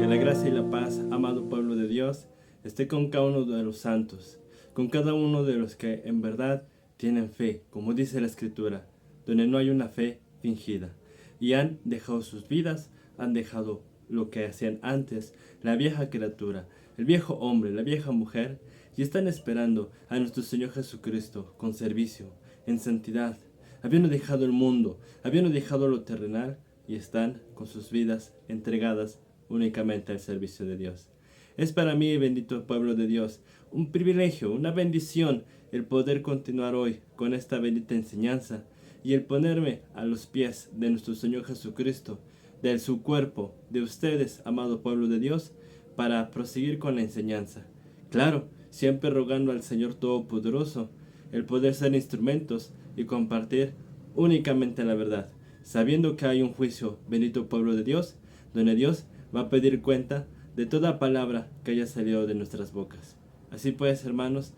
Que la gracia y la paz, amado pueblo de Dios, esté con cada uno de los santos, con cada uno de los que en verdad tienen fe, como dice la Escritura, donde no hay una fe fingida. Y han dejado sus vidas, han dejado lo que hacían antes, la vieja criatura, el viejo hombre, la vieja mujer, y están esperando a nuestro Señor Jesucristo con servicio, en santidad. Habiendo dejado el mundo, habiendo dejado lo terrenal, y están con sus vidas entregadas únicamente al servicio de Dios. Es para mí, bendito pueblo de Dios, un privilegio, una bendición el poder continuar hoy con esta bendita enseñanza y el ponerme a los pies de nuestro Señor Jesucristo, de su cuerpo, de ustedes, amado pueblo de Dios, para proseguir con la enseñanza. Claro, siempre rogando al Señor Todopoderoso el poder ser instrumentos y compartir únicamente la verdad, sabiendo que hay un juicio, bendito pueblo de Dios, donde Dios va a pedir cuenta de toda palabra que haya salido de nuestras bocas. Así pues, hermanos,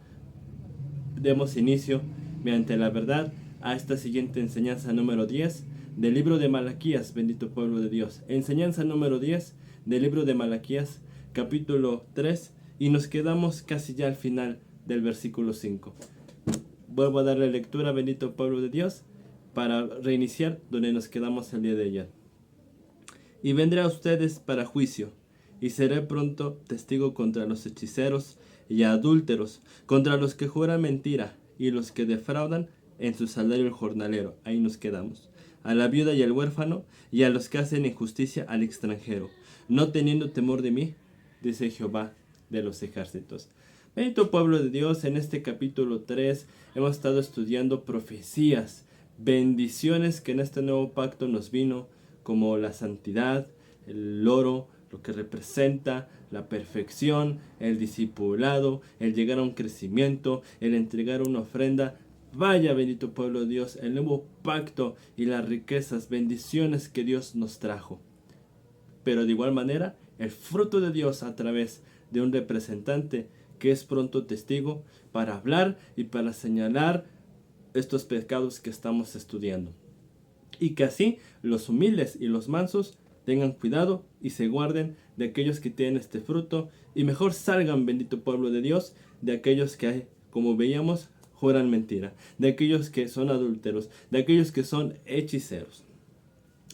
demos inicio mediante la verdad a esta siguiente enseñanza número 10 del libro de Malaquías, bendito pueblo de Dios. Enseñanza número 10 del libro de Malaquías, capítulo 3, y nos quedamos casi ya al final del versículo 5. Vuelvo a darle lectura, bendito pueblo de Dios, para reiniciar donde nos quedamos el día de ayer. Y vendré a ustedes para juicio, y seré pronto testigo contra los hechiceros y adúlteros, contra los que juran mentira, y los que defraudan en su salario el jornalero. Ahí nos quedamos. A la viuda y al huérfano, y a los que hacen injusticia al extranjero, no teniendo temor de mí, dice Jehová de los ejércitos. Bendito pueblo de Dios, en este capítulo 3 hemos estado estudiando profecías, bendiciones que en este nuevo pacto nos vino, como la santidad, el oro, lo que representa la perfección, el discipulado, el llegar a un crecimiento, el entregar una ofrenda. Vaya, bendito pueblo de Dios, el nuevo pacto y las riquezas, bendiciones que Dios nos trajo. Pero de igual manera, el fruto de Dios a través de un representante que es pronto testigo para hablar y para señalar estos pecados que estamos estudiando. Y que así los humildes y los mansos tengan cuidado y se guarden de aquellos que tienen este fruto, y mejor salgan, bendito pueblo de Dios, de aquellos que, como veíamos, juran mentira, de aquellos que son adúlteros, de aquellos que son hechiceros.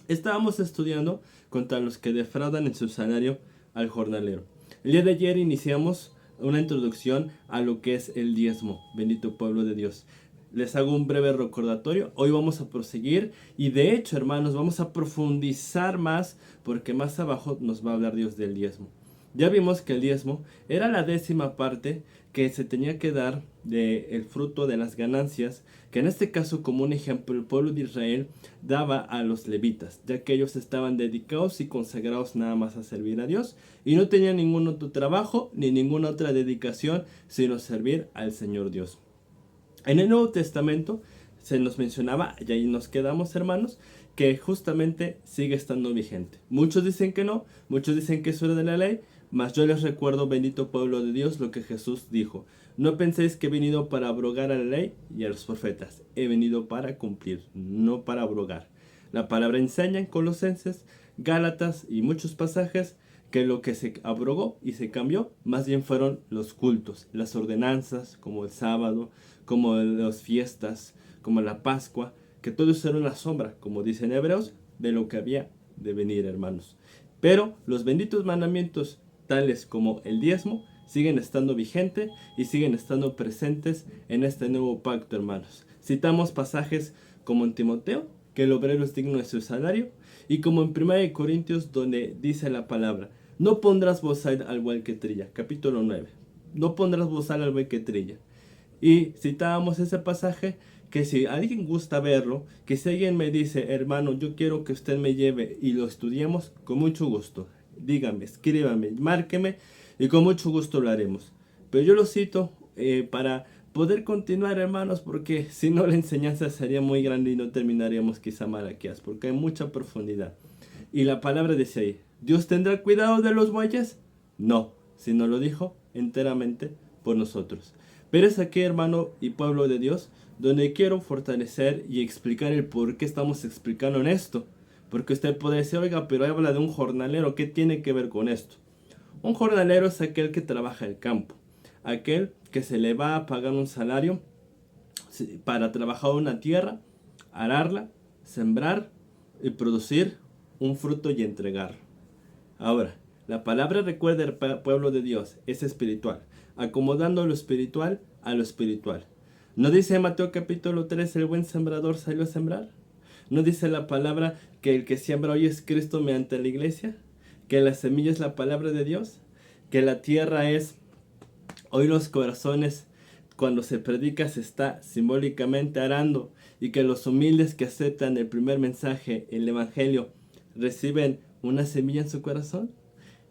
Estábamos estudiando contra los que defraudan en su salario al jornalero. El día de ayer iniciamos una introducción a lo que es el diezmo, bendito pueblo de Dios. Les hago un breve recordatorio. Hoy vamos a proseguir y de hecho, hermanos, vamos a profundizar más porque más abajo nos va a hablar Dios del diezmo. Ya vimos que el diezmo era la 10ª parte que se tenía que dar del fruto de las ganancias, que en este caso, como un ejemplo, el pueblo de Israel daba a los levitas, ya que ellos estaban dedicados y consagrados nada más a servir a Dios y no tenían ningún otro trabajo ni ninguna otra dedicación sino servir al Señor Dios. En el Nuevo Testamento se nos mencionaba, y ahí nos quedamos, hermanos, que justamente sigue estando vigente. Muchos dicen que no, muchos dicen que eso era de la ley, mas yo les recuerdo, bendito pueblo de Dios, lo que Jesús dijo. No penséis que he venido para abrogar a la ley y a los profetas. He venido para cumplir, no para abrogar. La palabra enseña en Colosenses, Gálatas y muchos pasajes que lo que se abrogó y se cambió más bien fueron los cultos, las ordenanzas, como el sábado, como las fiestas, como la Pascua, que todo eso era una sombra, como dicen Hebreos, de lo que había de venir, hermanos. Pero los benditos mandamientos, tales como el diezmo, siguen estando vigentes y siguen estando presentes en este nuevo pacto, hermanos. Citamos pasajes como en Timoteo, que el obrero es digno de su salario, y como en 1 Corintios, donde dice la palabra: no pondrás bozal al buey que trilla, capítulo 9. No pondrás bozal al buey que trilla. Y citábamos ese pasaje, que si alguien gusta verlo, que si alguien me dice: hermano, yo quiero que usted me lleve y lo estudiemos, con mucho gusto. Dígame, escríbame, márqueme y con mucho gusto lo haremos. Pero yo lo cito para poder continuar, hermanos, porque si no la enseñanza sería muy grande y no terminaríamos quizá Malaquías, porque hay mucha profundidad. Y la palabra dice ahí: ¿Dios tendrá cuidado de los bueyes? No, sino lo dijo enteramente por nosotros. Pero es aquí, hermano y pueblo de Dios, donde quiero fortalecer y explicar el por qué estamos explicando en esto. Porque usted puede decir: oiga, pero habla de un jornalero, ¿qué tiene que ver con esto? Un jornalero es aquel que trabaja el campo, aquel que se le va a pagar un salario para trabajar una tierra, ararla, sembrar y producir un fruto y entregarlo. Ahora, la palabra recuerda al pueblo de Dios es espiritual, acomodando lo espiritual a lo espiritual. ¿No dice en Mateo capítulo 3 el buen sembrador salió a sembrar? ¿No dice la palabra que el que siembra hoy es Cristo mediante la iglesia? ¿Que la semilla es la palabra de Dios? ¿Que la tierra es hoy los corazones? Cuando se predica se está simbólicamente arando, y que los humildes que aceptan el primer mensaje, el evangelio, reciben una semilla en su corazón.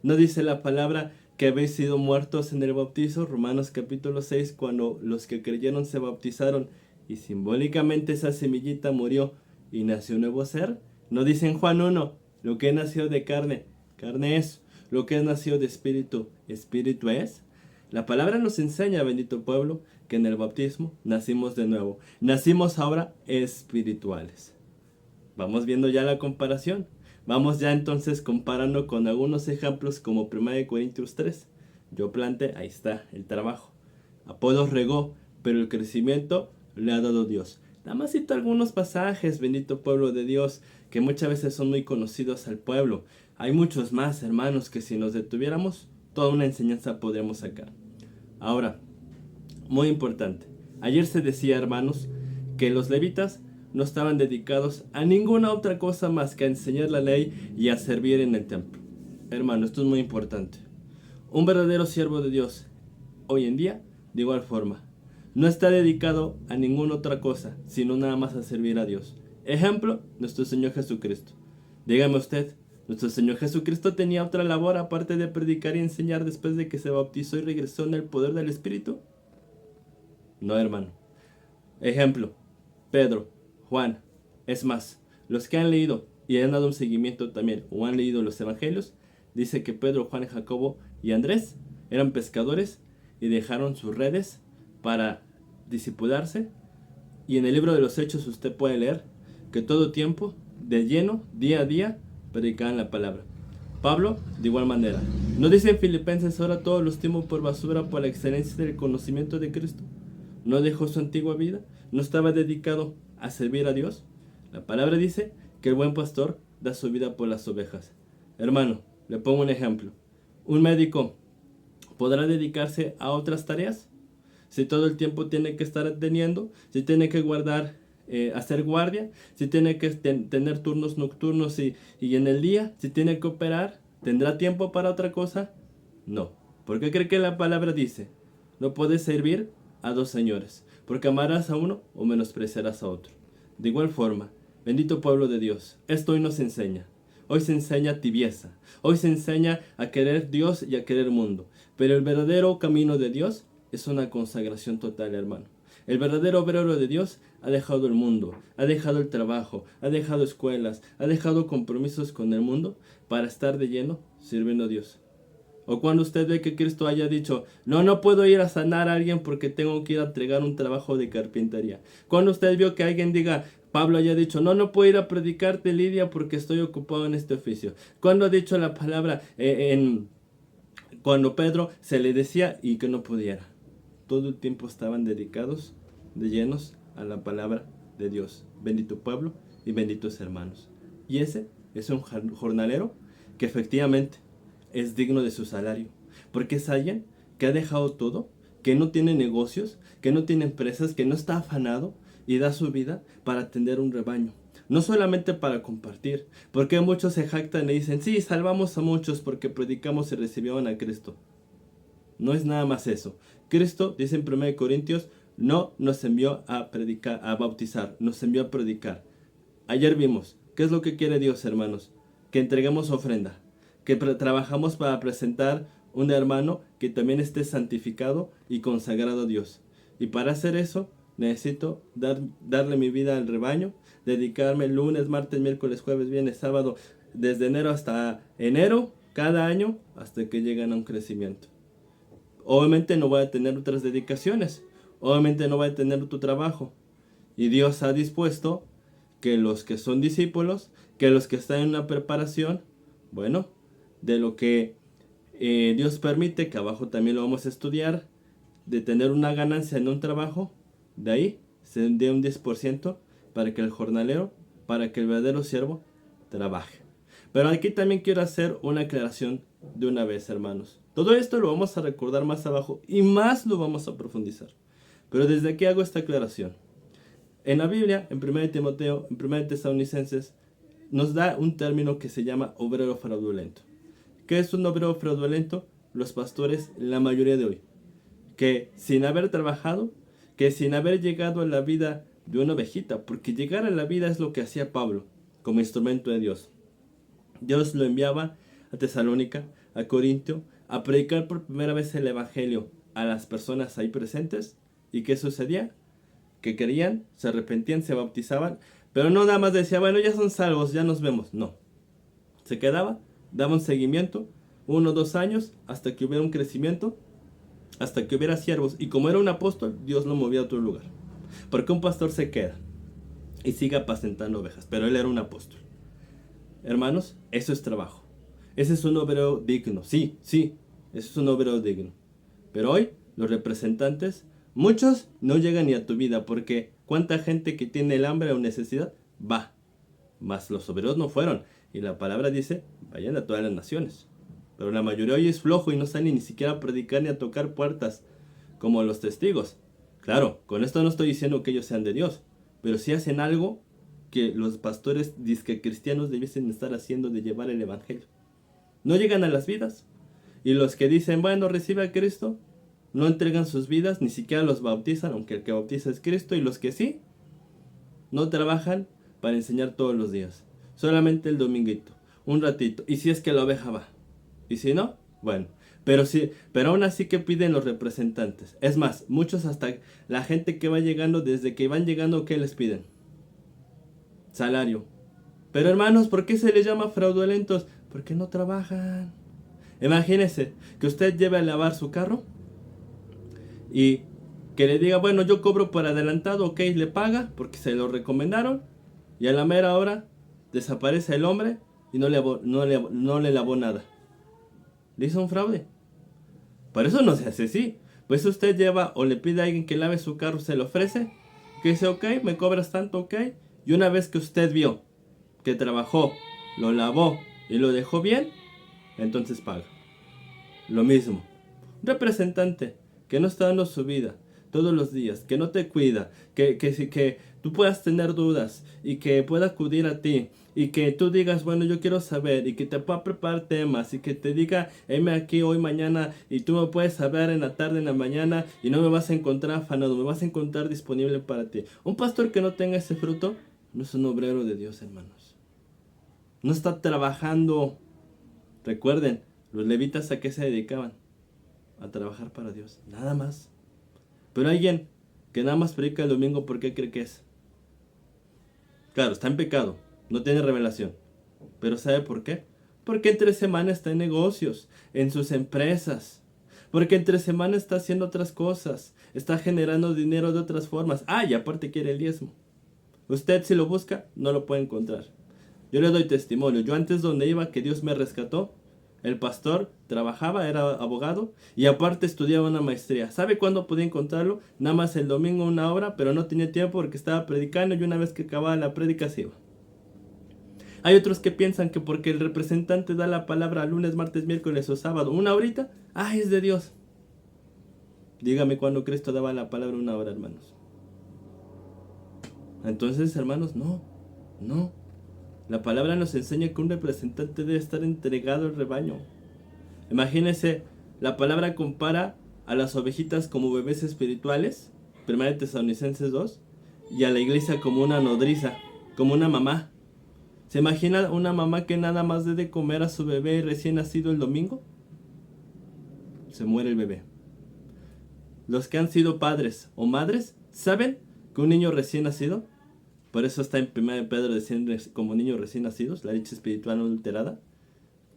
¿No dice la palabra que habéis sido muertos en el bautizo? Romanos capítulo 6, cuando los que creyeron se bautizaron y simbólicamente esa semillita murió y nació un nuevo ser. ¿No dice en Juan 1, lo que nació de carne, carne es; lo que nació de espíritu, espíritu es? La palabra nos enseña, bendito pueblo, que en el bautismo nacimos de nuevo. Nacimos ahora espirituales. Vamos viendo ya la comparación. Vamos ya entonces comparando con algunos ejemplos como 1 Corintios 3. Yo planté, ahí está el trabajo. Apolos regó, pero el crecimiento le ha dado Dios. Nada más cito algunos pasajes, bendito pueblo de Dios, que muchas veces son muy conocidos al pueblo. Hay muchos más, hermanos, que si nos detuviéramos, toda una enseñanza podríamos sacar. Ahora, muy importante. Ayer se decía, hermanos, que los levitas no estaban dedicados a ninguna otra cosa más que a enseñar la ley y a servir en el templo. Hermano, esto es muy importante. Un verdadero siervo de Dios, hoy en día, de igual forma, no está dedicado a ninguna otra cosa, sino nada más a servir a Dios. Ejemplo, nuestro Señor Jesucristo. Dígame usted, ¿nuestro Señor Jesucristo tenía otra labor aparte de predicar y enseñar después de que se bautizó y regresó en el poder del Espíritu? No, hermano. Ejemplo, Pedro, Juan. Es más, los que han leído y han dado un seguimiento también o han leído los evangelios, dice que Pedro, Juan, Jacobo y Andrés eran pescadores y dejaron sus redes para discipularse. Y en el libro de los Hechos usted puede leer que todo tiempo, de lleno, día a día, predicaban la palabra. Pablo, de igual manera. ¿No dice en Filipenses ahora todos los tiempos por basura por la excelencia del conocimiento de Cristo? ¿No dejó su antigua vida? ¿No estaba dedicado a servir a Dios? La palabra dice que el buen pastor da su vida por las ovejas. Hermano, le pongo un ejemplo. ¿Un médico podrá dedicarse a otras tareas? Si todo el tiempo tiene que estar atendiendo, si tiene que guardar, hacer guardia, si tiene que tener turnos nocturnos y en el día, si tiene que operar, ¿tendrá tiempo para otra cosa? No. ¿Por qué cree que la palabra dice? No puedes servir a dos señores, porque amarás a uno o menospreciarás a otro. De igual forma, bendito pueblo de Dios, esto hoy nos enseña. Hoy se enseña tibieza, hoy se enseña a querer Dios y a querer mundo, pero el verdadero camino de Dios es una consagración total, hermano. El verdadero obrero de Dios ha dejado el mundo, ha dejado el trabajo, ha dejado escuelas, ha dejado compromisos con el mundo para estar de lleno sirviendo a Dios. O cuando usted ve que Cristo haya dicho, no puedo ir a sanar a alguien porque tengo que ir a entregar un trabajo de carpintería. Cuando usted vio que alguien diga, Pablo haya dicho, no puedo ir a predicarte, Lidia, porque estoy ocupado en este oficio. Cuando ha dicho la palabra, cuando Pedro se le decía y que no pudiera. Todo el tiempo estaban dedicados de llenos a la palabra de Dios. Bendito pueblo y benditos hermanos. Y ese es un jornalero que efectivamente es digno de su salario, porque es alguien que ha dejado todo, que no tiene negocios, que no tiene empresas, que no está afanado y da su vida para atender un rebaño. No solamente para compartir, porque muchos se jactan y dicen, sí, salvamos a muchos porque predicamos y recibieron a Cristo. No es nada más eso. Cristo, dice en 1 Corintios, no nos envió a predicar, a bautizar, nos envió a predicar. Ayer vimos, ¿qué es lo que quiere Dios, hermanos? Que entreguemos ofrenda, que trabajamos para presentar un hermano que también esté santificado y consagrado a Dios. Y para hacer eso, necesito darle mi vida al rebaño, dedicarme lunes, martes, miércoles, jueves, viernes, sábado, desde enero hasta enero, cada año, hasta que lleguen a un crecimiento. Obviamente no voy a tener otras dedicaciones, obviamente no voy a tener otro trabajo. Y Dios ha dispuesto que los que son discípulos, que los que están en una preparación, bueno, de lo que Dios permite, que abajo también lo vamos a estudiar, de tener una ganancia en un trabajo, de ahí se dé un 10% para que el jornalero, para que el verdadero siervo trabaje. Pero aquí también quiero hacer una aclaración de una vez, hermanos. Todo esto lo vamos a recordar más abajo y más lo vamos a profundizar. Pero desde aquí hago esta aclaración. En la Biblia, en 1 Timoteo, en 1 Tesalonicenses, nos da un término que se llama obrero fraudulento. ¿Qué es un obrero fraudulento? Los pastores, la mayoría de hoy, que sin haber trabajado, que sin haber llegado a la vida de una ovejita, porque llegar a la vida es lo que hacía Pablo como instrumento de Dios. Dios lo enviaba a Tesalónica, a Corintio, a predicar por primera vez el evangelio a las personas ahí presentes. ¿Y qué sucedía? Que creían, se arrepentían, se bautizaban, pero no nada más decía, bueno, ya son salvos, ya nos vemos. No. Se quedaba, daba un seguimiento, 1 o 2 años, hasta que hubiera un crecimiento, hasta que hubiera siervos. Y como era un apóstol, Dios lo movía a otro lugar. Porque un pastor se queda y sigue apacentando ovejas, pero él era un apóstol. Hermanos, eso es trabajo. Ese es un obrero digno. Sí, eso es un obrero digno. Pero hoy, los representantes, muchos no llegan ni a tu vida, porque cuánta gente que tiene el hambre o necesidad va. Mas los obreros no fueron. Y la palabra dice, vayan a todas las naciones. Pero la mayoría hoy es flojo y no sale ni siquiera a predicar ni a tocar puertas, como los testigos. Claro, con esto no estoy diciendo que ellos sean de Dios, pero sí hacen algo que los pastores disque cristianos debiesen estar haciendo, de llevar el evangelio. No llegan a las vidas. Y los que dicen, bueno, recibe a Cristo, no entregan sus vidas, ni siquiera los bautizan, aunque el que bautiza es Cristo. Y los que sí, no trabajan para enseñar todos los días. Solamente el dominguito, un ratito. Y si es que la oveja va. Y si no, bueno. Pero sí, pero aún así, que piden los representantes. Es más, muchos, hasta la gente que va llegando, desde que van llegando, ¿qué les piden? Salario. Pero hermanos, ¿por qué se les llama fraudulentos? Porque no trabajan. Imagínese que usted lleve a lavar su carro y que le diga, bueno, yo cobro por adelantado, ok, le paga porque se lo recomendaron, y a la mera hora desaparece el hombre y no le lavó nada. Le hizo un fraude. Por eso no se hace así. Pues usted lleva o le pide a alguien que lave su carro, se le ofrece, que dice, ok, me cobras tanto, ok, y una vez que usted vio que trabajó, lo lavó y lo dejó bien, entonces paga. Lo mismo, un representante que no está dando su vida todos los días, que no te cuida, que tú puedas tener dudas y que pueda acudir a ti y que tú digas, bueno, yo quiero saber, y que te pueda preparar temas y que te diga, heme aquí hoy, mañana, y tú me puedes saber en la tarde, en la mañana, y no me vas a encontrar afanado, me vas a encontrar disponible para ti. Un pastor que no tenga ese fruto no es un obrero de Dios, hermanos. No está trabajando. Recuerden, los levitas, ¿a qué se dedicaban? A trabajar para Dios, nada más. Pero alguien que nada más predica el domingo, ¿por qué cree que es? Claro, está en pecado, no tiene revelación. Pero ¿sabe por qué? Porque entre semana está en negocios, en sus empresas. Porque entre semana está haciendo otras cosas, está generando dinero de otras formas. Ah, y aparte quiere el diezmo. Usted, si lo busca, no lo puede encontrar. Yo le doy testimonio. Yo antes, donde iba, que Dios me rescató, el pastor trabajaba, era abogado, y aparte estudiaba una maestría. ¿Sabe cuándo podía encontrarlo? Nada más el domingo, 1 hora, pero no tenía tiempo porque estaba predicando, y una vez que acababa la prédica se iba. Hay otros que piensan que porque el representante da la palabra lunes, martes, miércoles o sábado, 1 horita, es de Dios. Dígame cuándo Cristo daba la palabra 1 hora, hermanos. Entonces, hermanos, no. La palabra nos enseña que un representante debe estar entregado al rebaño. Imagínense, la palabra compara a las ovejitas como bebés espirituales, 1 Tesalonicenses 2, y a la iglesia como una nodriza, como una mamá. ¿Se imagina una mamá que nada más dé de comer a su bebé recién nacido el domingo? Se muere el bebé. Los que han sido padres o madres saben que un niño recién nacido, por eso está en 1 Pedro diciendo como niños recién nacidos, la leche espiritual no adulterada,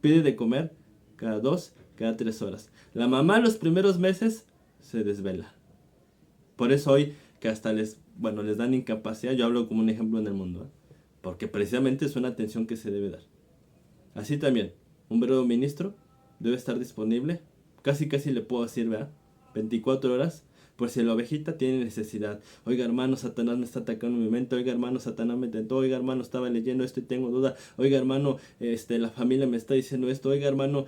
pide de comer cada 2, cada 3 horas. La mamá los primeros meses se desvela. Por eso hoy que hasta les dan incapacidad, yo hablo como un ejemplo en el mundo, porque precisamente es una atención que se debe dar. Así también, un verdadero ministro debe estar disponible. Casi le puedo decir, ¿verdad? 24 horas. Por si la ovejita tiene necesidad. Oiga, hermano, Satanás me está atacando mi mente. Oiga, hermano, Satanás me tentó. Oiga, hermano, estaba leyendo esto y tengo duda. Oiga, hermano, la familia me está diciendo esto. Oiga, hermano,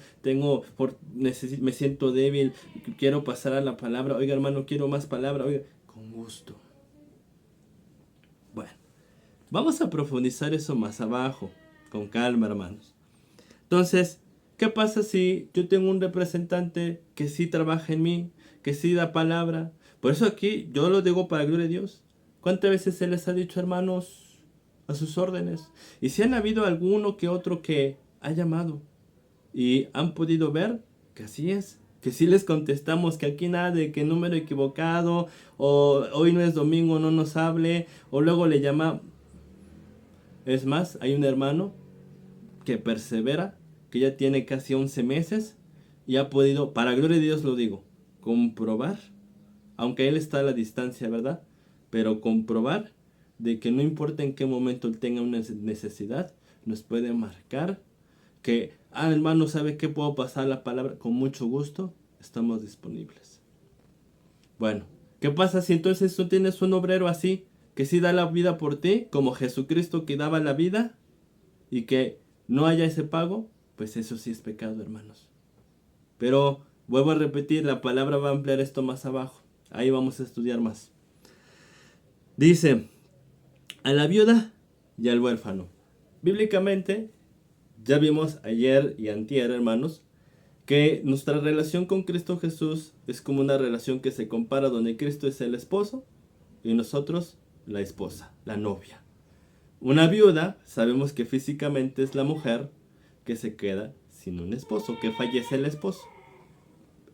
me siento débil. Quiero pasar a la palabra. Oiga, hermano, quiero más palabra. Oiga, con gusto. Bueno, vamos a profundizar eso más abajo. Con calma, hermanos. Entonces, ¿qué pasa si yo tengo un representante que sí trabaja en mí, que sí da palabra? Por eso aquí yo lo digo para gloria de Dios. ¿Cuántas veces se les ha dicho, hermanos, a sus órdenes? Y si han habido alguno que otro que ha llamado y han podido ver que así es, que sí les contestamos, que aquí nada de que número equivocado, o hoy no es domingo, no nos hable, o luego le llama. Es más, hay un hermano que persevera, que ya tiene casi 11 meses y ha podido, para gloria de Dios lo digo, comprobar, aunque él está a la distancia, ¿verdad? Pero comprobar de que no importa en qué momento él tenga una necesidad, nos puede marcar que, hermano, ¿sabe qué? Puedo pasar la palabra con mucho gusto, estamos disponibles. Bueno, ¿qué pasa si entonces tú tienes un obrero así, que sí da la vida por ti, como Jesucristo que daba la vida, y que no haya ese pago? Pues eso sí es pecado, hermanos. Pero vuelvo a repetir, la palabra va a ampliar esto más abajo. Ahí vamos a estudiar más. Dice, a la viuda y al huérfano. Bíblicamente, ya vimos ayer y antier, hermanos, que nuestra relación con Cristo Jesús es como una relación que se compara donde Cristo es el esposo y nosotros la esposa, la novia. Una viuda, sabemos que físicamente es la mujer que se queda sin un esposo, que fallece el esposo.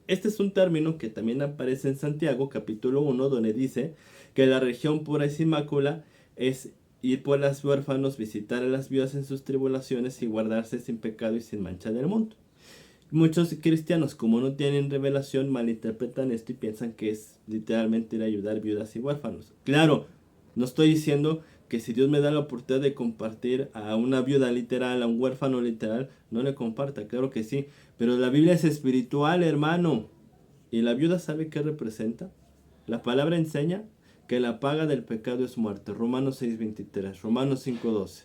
Este es un término que también aparece en Santiago, capítulo 1, donde dice que la región pura y sin mácula es ir por las huérfanos, visitar a las viudas en sus tribulaciones y guardarse sin pecado y sin mancha del mundo. Muchos cristianos, como no tienen revelación, malinterpretan esto y piensan que es literalmente ir a ayudar viudas y huérfanos. Claro, no estoy diciendo que si Dios me da la oportunidad de compartir a una viuda literal, a un huérfano literal, no le comparta, claro que sí. Pero la Biblia es espiritual, hermano. ¿Y la viuda sabe qué representa? La palabra enseña que la paga del pecado es muerte. Romanos 6:23, Romanos 5:12.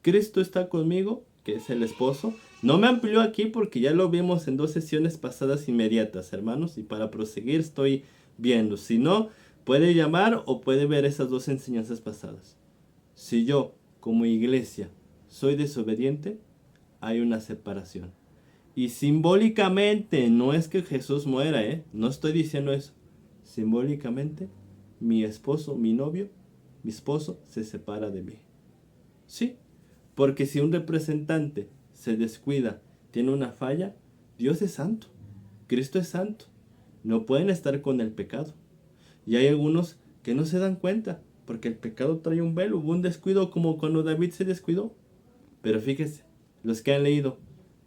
Cristo está conmigo, que es el esposo. No me amplió aquí porque ya lo vimos en 2 sesiones pasadas inmediatas, hermanos. Y para proseguir estoy viendo. Si no, puede llamar o puede ver esas 2 enseñanzas pasadas. Si yo, como iglesia, soy desobediente, hay una separación. Y simbólicamente, no es que Jesús muera, no estoy diciendo eso. Simbólicamente, mi esposo, mi novio, mi esposo se separa de mí. Sí, porque si un representante se descuida, tiene una falla, Dios es santo, Cristo es santo. No pueden estar con el pecado. Y hay algunos que no se dan cuenta, porque el pecado trae un velo. Hubo un descuido como cuando David se descuidó. Pero fíjese, los que han leído,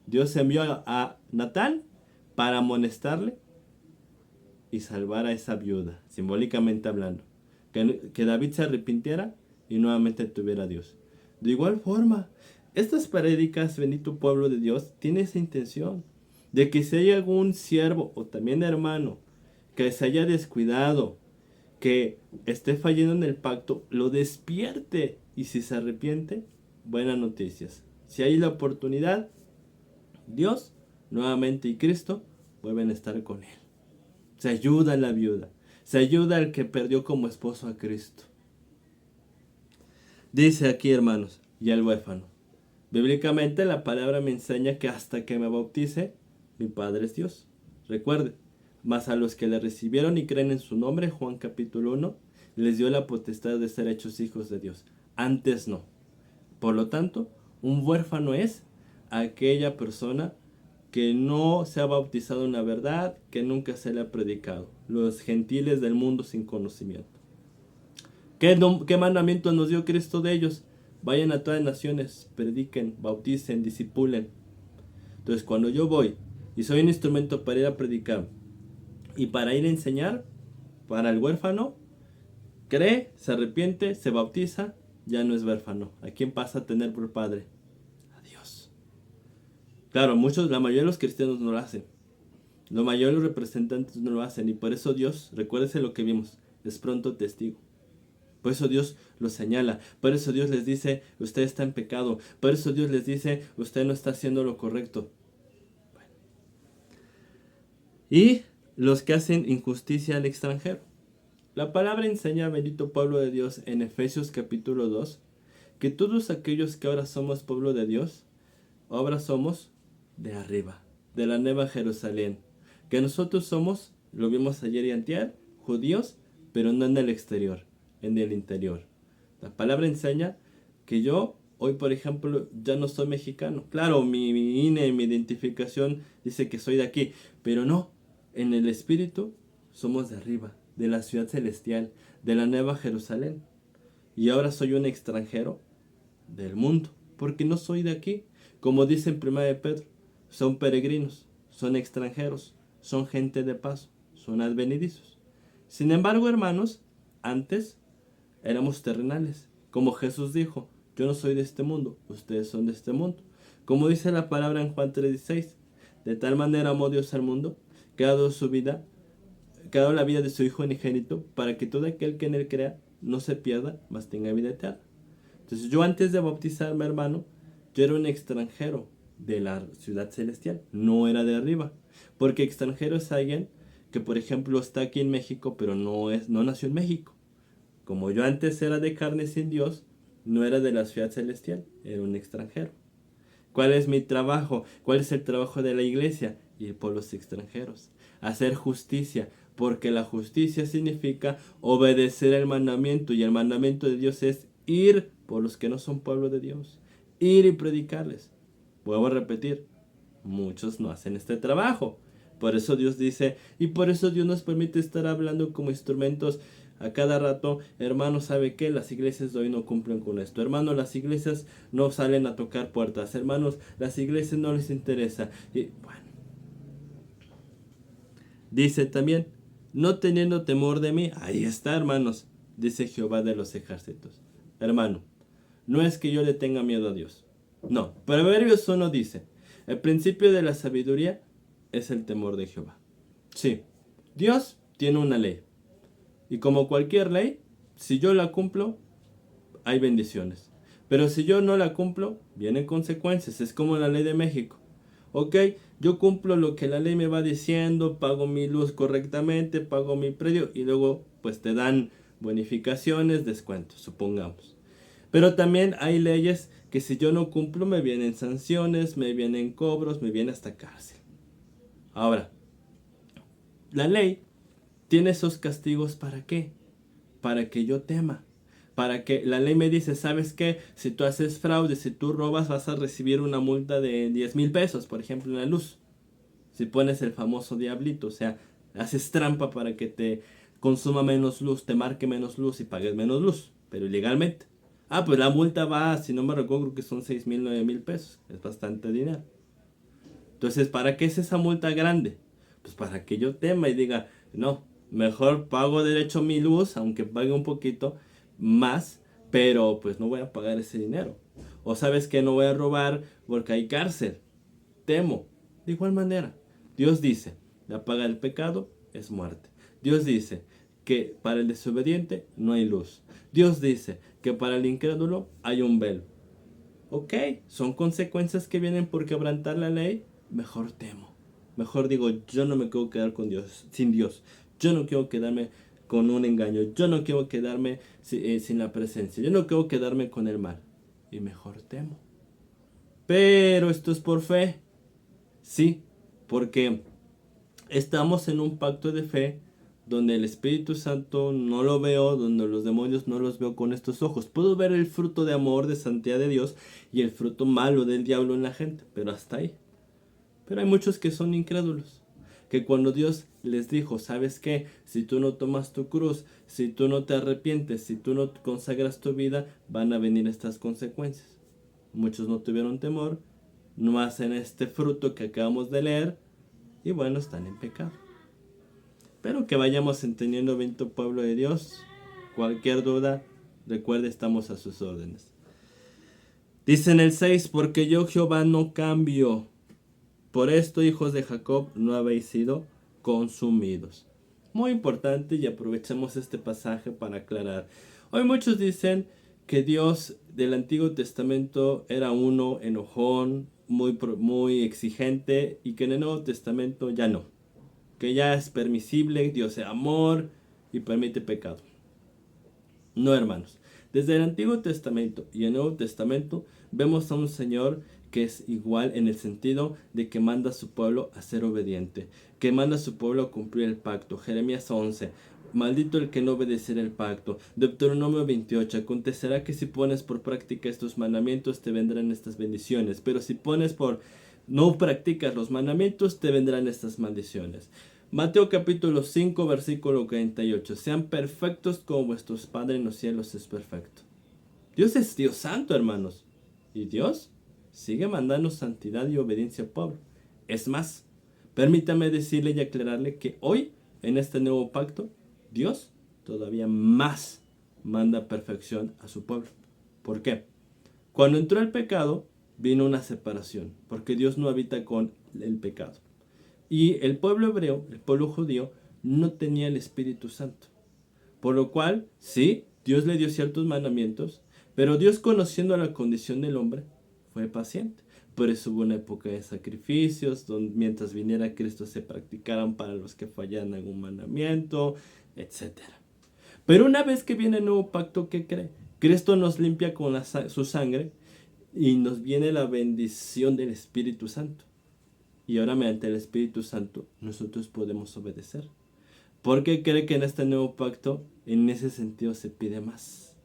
Dios envió a Natán para amonestarle y salvar a esa viuda, simbólicamente hablando. Que David se arrepintiera y nuevamente tuviera a Dios. De igual forma, estas prédicas, bendito pueblo de Dios, tiene esa intención de que si hay algún siervo o también hermano que se haya descuidado, que esté fallando en el pacto, lo despierte, y si se arrepiente, buenas noticias. Si hay la oportunidad, Dios nuevamente y Cristo vuelven a estar con él. Se ayuda a la viuda, se ayuda al que perdió como esposo a Cristo. Dice aquí, hermanos, y al huérfano. Bíblicamente la palabra me enseña que hasta que me bautice, mi Padre es Dios. Recuerde, mas a los que le recibieron y creen en su nombre, Juan capítulo 1, les dio la potestad de ser hechos hijos de Dios. Antes no. Por lo tanto, un huérfano es aquella persona que no se ha bautizado en la verdad, que nunca se le ha predicado. Los gentiles del mundo sin conocimiento. ¿Qué mandamiento nos dio Cristo de ellos? Vayan a todas las naciones, prediquen, bauticen, discipulen. Entonces, cuando yo voy y soy un instrumento para ir a predicar y para ir a enseñar, para el huérfano, cree, se arrepiente, se bautiza, ya no es huérfano. ¿A quién pasa a tener por padre? A Dios. Claro, la mayoría de los cristianos no lo hacen. La mayoría de los representantes no lo hacen. Y por eso Dios, recuérdese lo que vimos, es pronto testigo. Por eso Dios los señala. Por eso Dios les dice, usted está en pecado. Por eso Dios les dice, usted no está haciendo lo correcto. Y los que hacen injusticia al extranjero. La palabra enseña, bendito pueblo de Dios, en Efesios capítulo 2, que todos aquellos que ahora somos pueblo de Dios, ahora somos de arriba, de la nueva Jerusalén. Que nosotros somos, lo vimos ayer y antier, judíos, pero no en el exterior, en el interior. La palabra enseña que yo, hoy por ejemplo, ya no soy mexicano. Claro, mi INE, mi identificación dice que soy de aquí, pero no, en el espíritu somos de arriba, de la ciudad celestial, de la nueva Jerusalén. Y ahora soy un extranjero del mundo, porque no soy de aquí. Como dice en 1 de Pedro, son peregrinos, son extranjeros, son gente de paso, son advenedizos. Sin embargo, hermanos, antes éramos terrenales. Como Jesús dijo, yo no soy de este mundo, ustedes son de este mundo. Como dice la palabra en Juan 3:16, de tal manera amó Dios al mundo, que ha dado su vida, que ha dado la vida de su Hijo unigénito, para que todo aquel que en él crea no se pierda, mas tenga vida eterna. Entonces yo antes de bautizarme, hermano, yo era un extranjero de la ciudad celestial, no era de arriba. Porque extranjero es alguien que, por ejemplo, está aquí en México, pero no nació en México. Como yo antes era de carne sin Dios, no era de la ciudad celestial, era un extranjero. ¿Cuál es mi trabajo? ¿Cuál es el trabajo de la iglesia? Ir por los extranjeros. Hacer justicia, porque la justicia significa obedecer el mandamiento, y el mandamiento de Dios es ir por los que no son pueblo de Dios. Ir y predicarles. Vuelvo a repetir, muchos no hacen este trabajo. Por eso Dios dice, y por eso Dios nos permite estar hablando como instrumentos a cada rato. Hermano, ¿sabe qué? Las iglesias de hoy no cumplen con esto. Hermano, las iglesias no salen a tocar puertas. Hermanos, las iglesias no les interesa. Y bueno, dice también, no teniendo temor de mí. Ahí está, hermanos, dice Jehová de los ejércitos. Hermano, no es que yo le tenga miedo a Dios. No, Proverbios 1 dice, el principio de la sabiduría es el temor de Jehová. Sí, Dios tiene una ley. Y como cualquier ley, si yo la cumplo, hay bendiciones. Pero si yo no la cumplo, vienen consecuencias. Es como la ley de México. Ok, yo cumplo lo que la ley me va diciendo, pago mi luz correctamente, pago mi predio y luego pues te dan bonificaciones, descuentos, supongamos. Pero también hay leyes que si yo no cumplo me vienen sanciones, me vienen cobros, me viene hasta cárcel. Ahora, la ley tiene esos castigos ¿para qué? Para que yo tema. Para que la ley me dice, ¿sabes qué? Si tú haces fraude, si tú robas, vas a recibir una multa de 10,000 pesos, por ejemplo, en la luz. Si pones el famoso diablito, o sea, haces trampa para que te consuma menos luz, te marque menos luz y pagues menos luz, pero ilegalmente. Ah, pues la multa va, si no me recuerdo, creo que son 6,000, 9,000 pesos. Es bastante dinero. Entonces, ¿para qué es esa multa grande? Pues para que yo tema y diga, no, mejor pago derecho mi luz, aunque pague un poquito más, pero pues no voy a pagar ese dinero. O sabes que no voy a robar porque hay cárcel. Temo. De igual manera, Dios dice, la paga del pecado es muerte. Dios dice que para el desobediente no hay luz. Dios dice que para el incrédulo hay un velo. Ok, son consecuencias que vienen por quebrantar la ley. Mejor temo. Mejor digo, yo no me quiero quedar con Dios, sin Dios. Yo no quiero quedarme con un engaño. Yo no quiero quedarme sin la presencia. Yo no quiero quedarme con el mal. Y mejor temo. Pero esto es por fe. Sí, porque estamos en un pacto de fe donde el Espíritu Santo no lo veo, donde los demonios no los veo con estos ojos. Puedo ver el fruto de amor, de santidad de Dios y el fruto malo del diablo en la gente, pero hasta ahí. Pero hay muchos que son incrédulos, que cuando Dios les dijo, ¿sabes qué? Si tú no tomas tu cruz, si tú no te arrepientes, si tú no consagras tu vida, van a venir estas consecuencias. Muchos no tuvieron temor, no hacen este fruto que acabamos de leer y bueno, están en pecado. Pero que vayamos entendiendo, bendito pueblo de Dios. Cualquier duda, recuerde, estamos a sus órdenes. Dice en el 6, porque yo Jehová no cambio. por esto, hijos de Jacob, no habéis sido consumidos. Muy importante, y aprovechamos este pasaje para aclarar. Hoy muchos dicen que Dios del Antiguo Testamento era uno enojón, muy exigente, y que en el Nuevo Testamento ya no. Que ya es permisible, Dios es amor y permite pecado. No, hermanos. Desde el Antiguo Testamento y el Nuevo Testamento vemos a un Señor que es igual en el sentido de que manda a su pueblo a ser obediente, que manda a su pueblo a cumplir el pacto. Jeremías 11, maldito el que no obedeciera el pacto. Deuteronomio 28, acontecerá que si pones por práctica estos mandamientos te vendrán estas bendiciones, pero si no practicas los mandamientos te vendrán estas maldiciones. Mateo capítulo 5 versículo 48, sean perfectos como vuestros Padres en los cielos es perfecto. Dios es Dios santo, hermanos, y Dios sigue mandando santidad y obediencia al pueblo. Es más, permítame decirle y aclararle que hoy, en este nuevo pacto, Dios todavía más manda perfección a su pueblo. ¿Por qué? Cuando entró el pecado, vino una separación, porque Dios no habita con el pecado. Y el pueblo hebreo, el pueblo judío, no tenía el Espíritu Santo. Por lo cual, sí, Dios le dio ciertos mandamientos, pero Dios, conociendo la condición del hombre, fue paciente. Por eso hubo una época de sacrificios, donde mientras viniera Cristo se practicaran para los que fallaran algún mandamiento, etc. Pero una vez que viene el nuevo pacto, ¿qué cree? Cristo nos limpia con su sangre y nos viene la bendición del Espíritu Santo. Y ahora mediante el Espíritu Santo nosotros podemos obedecer. Porque cree que en este nuevo pacto, en ese sentido, se pide más.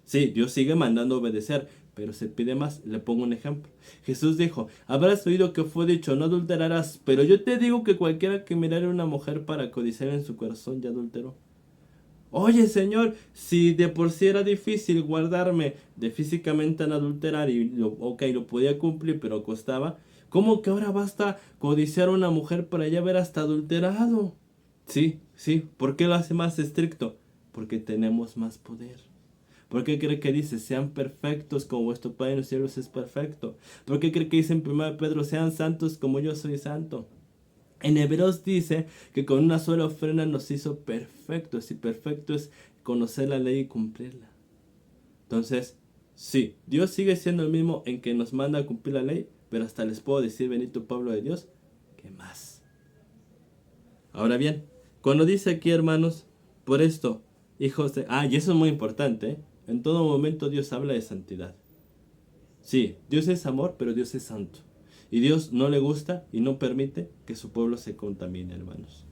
Sí, Dios sigue mandando obedecer, pero se pide más. Le pongo un ejemplo. Jesús dijo, habrás oído que fue dicho, no adulterarás, pero yo te digo que cualquiera que mirare a una mujer para codiciar en su corazón ya adulteró. Oye, Señor, si de por sí era difícil guardarme de físicamente en adulterar y lo podía cumplir, pero costaba, ¿cómo que ahora basta codiciar a una mujer para ya haber hasta adulterado? Sí, ¿por qué lo hace más estricto? Porque tenemos más poder. ¿Por qué cree que dice, sean perfectos como vuestro Padre en los cielos es perfecto? ¿Por qué cree que dice en 1 Pedro, sean santos como yo soy santo? En Hebreos dice que con una sola ofrenda nos hizo perfectos, y perfecto es conocer la ley y cumplirla. Entonces, sí, Dios sigue siendo el mismo en que nos manda a cumplir la ley, pero hasta les puedo decir, bendito pueblo de Dios, que más. Ahora bien, cuando dice aquí, hermanos, por esto, hijos de... y eso es muy importante, ¿eh? En todo momento Dios habla de santidad. Sí, Dios es amor, pero Dios es santo. Y Dios no le gusta y no permite que su pueblo se contamine, hermanos.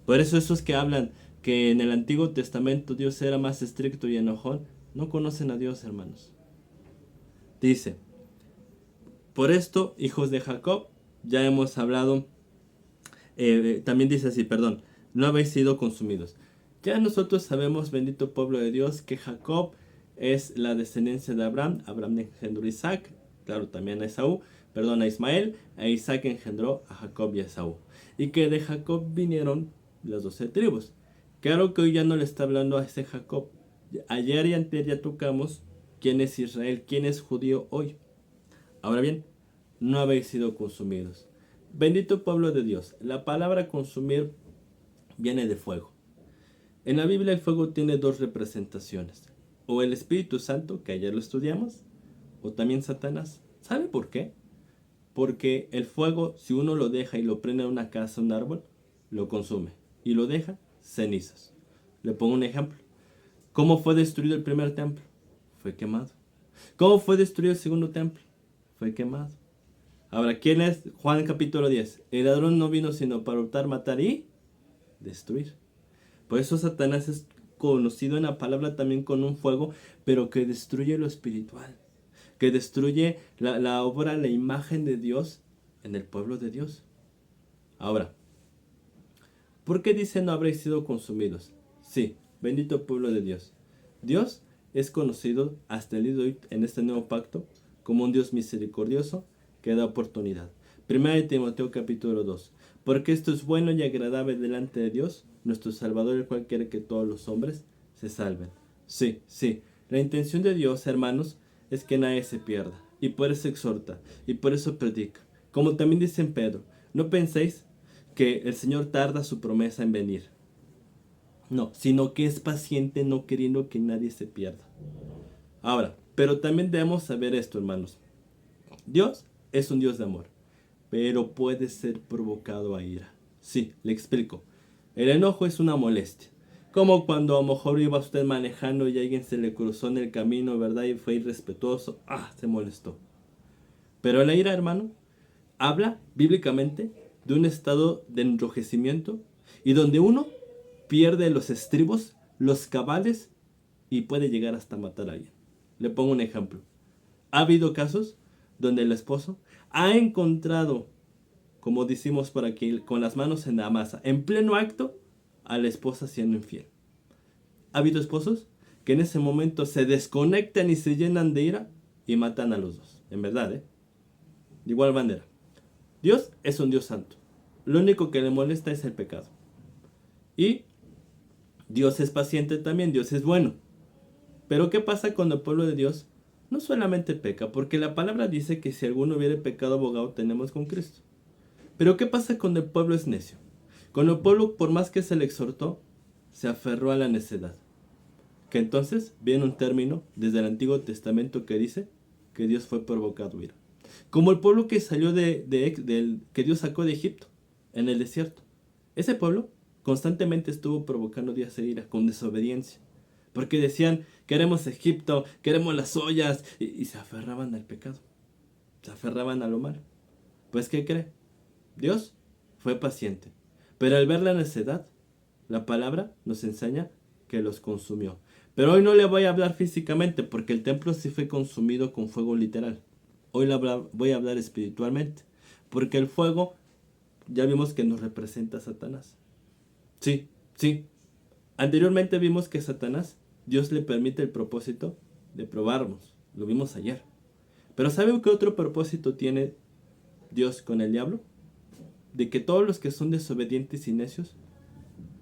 Por eso esos que hablan que en el Antiguo Testamento Dios era más estricto y enojón, no conocen a Dios, hermanos. Dice, por esto, hijos de Jacob, ya hemos hablado, también dice así, perdón, no habéis sido consumidos. Ya nosotros sabemos, bendito pueblo de Dios, que Jacob es la descendencia de Abraham. Abraham engendró a Isaac, claro, también a Ismael, e Isaac engendró a Jacob y a Esaú. Y que de Jacob vinieron las 12 tribus. Claro que hoy ya no le está hablando a ese Jacob. Ayer y antes ya tocamos quién es Israel, quién es judío hoy. Ahora bien, no habéis sido consumidos. Bendito pueblo de Dios, la palabra consumir viene de fuego. En la Biblia el fuego tiene dos representaciones. O el Espíritu Santo, que ayer lo estudiamos, o también Satanás. ¿Sabe por qué? Porque el fuego, si uno lo deja y lo prende a una casa, a un árbol, lo consume. Y lo deja cenizas. Le pongo un ejemplo. ¿Cómo fue destruido el primer templo? Fue quemado. ¿Cómo fue destruido el segundo templo? Fue quemado. Ahora, ¿quién es? Juan capítulo 10. El ladrón no vino sino para hurtar, matar y destruir. Por eso Satanás es conocido en la palabra también con un fuego, pero que destruye lo espiritual. Que destruye la obra, la imagen de Dios en el pueblo de Dios. Ahora, ¿por qué dice no habréis sido consumidos? Sí, bendito pueblo de Dios. Dios es conocido hasta el día de hoy en este nuevo pacto como un Dios misericordioso que da oportunidad. 1 Timoteo capítulo 2. Porque esto es bueno y agradable delante de Dios, nuestro Salvador, el cual quiere que todos los hombres se salven. Sí. La intención de Dios, hermanos, es que nadie se pierda. Y por eso exhorta. Y por eso predica. Como también dice en Pedro, no penséis que el Señor tarda su promesa en venir. No, sino que es paciente, no queriendo que nadie se pierda. Ahora, pero también debemos saber esto, hermanos. Dios es un Dios de amor, pero puede ser provocado a ira. Sí, le explico. El enojo es una molestia. Como cuando a lo mejor iba usted manejando y alguien se le cruzó en el camino, ¿verdad? Y fue irrespetuoso. Se molestó. Pero la ira, hermano, habla bíblicamente de un estado de enrojecimiento y donde uno pierde los estribos, los cabales y puede llegar hasta matar a alguien. Le pongo un ejemplo. Ha habido casos donde el esposo ha encontrado, como decimos por aquí, con las manos en la masa, en pleno acto, a la esposa siendo infiel. Ha habido esposos que en ese momento se desconectan y se llenan de ira y matan a los dos. En verdad, De igual manera, Dios es un Dios santo. Lo único que le molesta es el pecado. Y Dios es paciente también, Dios es bueno. Pero ¿qué pasa cuando el pueblo de Dios no solamente peca? Porque la palabra dice que si alguno hubiere pecado, abogado tenemos con Cristo. Pero ¿qué pasa cuando el pueblo es necio? Cuando el pueblo, por más que se le exhortó, se aferró a la necedad. Que entonces viene un término desde el Antiguo Testamento que dice que Dios fue provocado a ira. Como el pueblo que salió que Dios sacó de Egipto, en el desierto. Ese pueblo constantemente estuvo provocando Dios a ira con desobediencia. Porque decían, queremos Egipto, queremos las ollas, y se aferraban al pecado. Se aferraban a lo malo. Pues, ¿qué cree? Dios fue paciente. Pero al ver la necedad, la palabra nos enseña que los consumió. Pero hoy no le voy a hablar físicamente porque el templo sí fue consumido con fuego literal. Hoy voy a hablar espiritualmente. Porque el fuego, ya vimos que nos representa a Satanás. Sí. Anteriormente vimos que Satanás, Dios le permite el propósito de probarnos. Lo vimos ayer. Pero ¿sabe qué otro propósito tiene Dios con el diablo? De que todos los que son desobedientes y necios,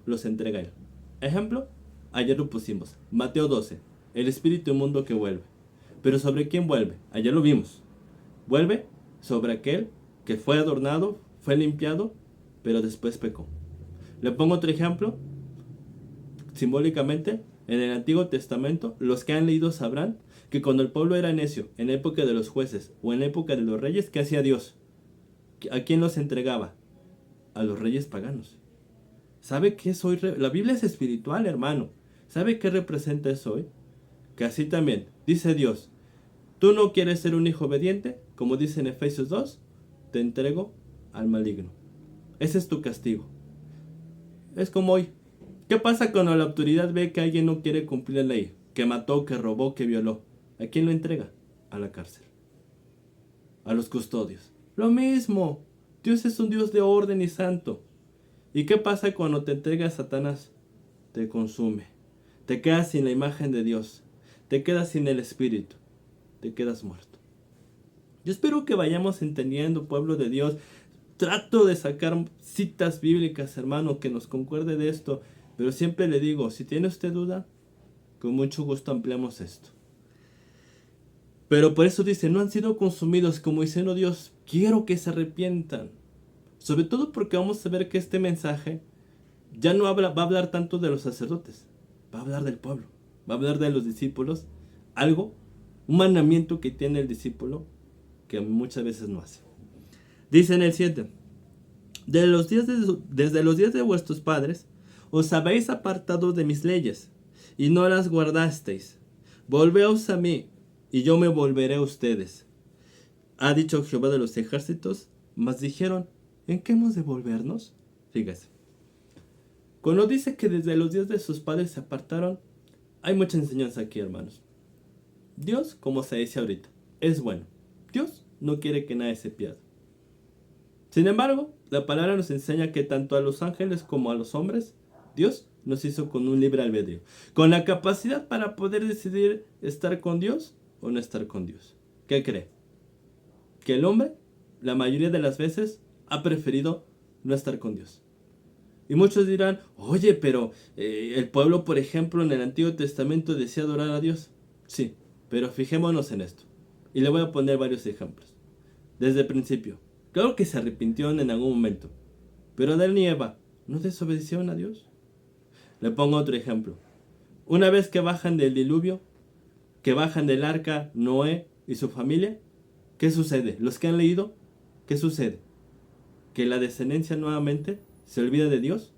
los entrega a él. Ejemplo, ayer lo pusimos. Mateo 12. El espíritu inmundo que vuelve. Pero ¿sobre quién vuelve? Ayer lo vimos. Vuelve sobre aquel que fue adornado, fue limpiado, pero después pecó. Le pongo otro ejemplo. Simbólicamente, en el Antiguo Testamento, los que han leído sabrán que cuando el pueblo era necio, en época de los jueces o en época de los reyes, ¿qué hacía Dios? ¿A quién los entregaba? A los reyes paganos. ¿Sabe qué es hoy? La Biblia es espiritual, hermano. ¿Sabe qué representa eso hoy? Que así también, dice Dios, tú no quieres ser un hijo obediente, como dice en Efesios 2, te entrego al maligno. Ese es tu castigo. Es como hoy. ¿Qué pasa cuando la autoridad ve que alguien no quiere cumplir la ley? Que mató, que robó, que violó. ¿A quién lo entrega? A la cárcel. A los custodios. Lo mismo. Dios es un Dios de orden y santo. ¿Y qué pasa cuando te entrega a Satanás? Te consume. Te quedas sin la imagen de Dios. Te quedas sin el Espíritu. Te quedas muerto. Yo espero que vayamos entendiendo, pueblo de Dios. Trato de sacar citas bíblicas, hermano, que nos concuerde de esto. Pero siempre le digo, si tiene usted duda, con mucho gusto ampliamos esto. Pero por eso dice, no han sido consumidos como diciendo Dios, quiero que se arrepientan. Sobre todo porque vamos a ver que este mensaje ya no va a hablar tanto de los sacerdotes, va a hablar del pueblo, va a hablar de los discípulos, un mandamiento que tiene el discípulo que muchas veces no hace. Dice en el 7, desde los días de vuestros padres, os habéis apartado de mis leyes, y no las guardasteis. Volveos a mí, y yo me volveré a ustedes. Ha dicho Jehová de los ejércitos, mas dijeron, ¿en qué hemos de volvernos? Fíjese. Cuando dice que desde los días de sus padres se apartaron, hay mucha enseñanza aquí, hermanos. Dios, como se dice ahorita, es bueno. Dios no quiere que nadie se pierda. Sin embargo, la palabra nos enseña que tanto a los ángeles como a los hombres, Dios nos hizo con un libre albedrío, con la capacidad para poder decidir estar con Dios o no estar con Dios. ¿Qué cree? Que el hombre, la mayoría de las veces, ha preferido no estar con Dios. Y muchos dirán, oye, pero el pueblo, por ejemplo, en el Antiguo Testamento decía adorar a Dios. Sí, pero fijémonos en esto. Y le voy a poner varios ejemplos. Desde el principio, Claro que se arrepintieron en algún momento, pero Adán y Eva no desobedecieron a Dios. Le pongo otro ejemplo. Una vez que bajan del diluvio, que bajan del arca Noé y su familia, ¿qué sucede? Los que han leído, ¿qué sucede? Que la descendencia nuevamente se olvida de Dios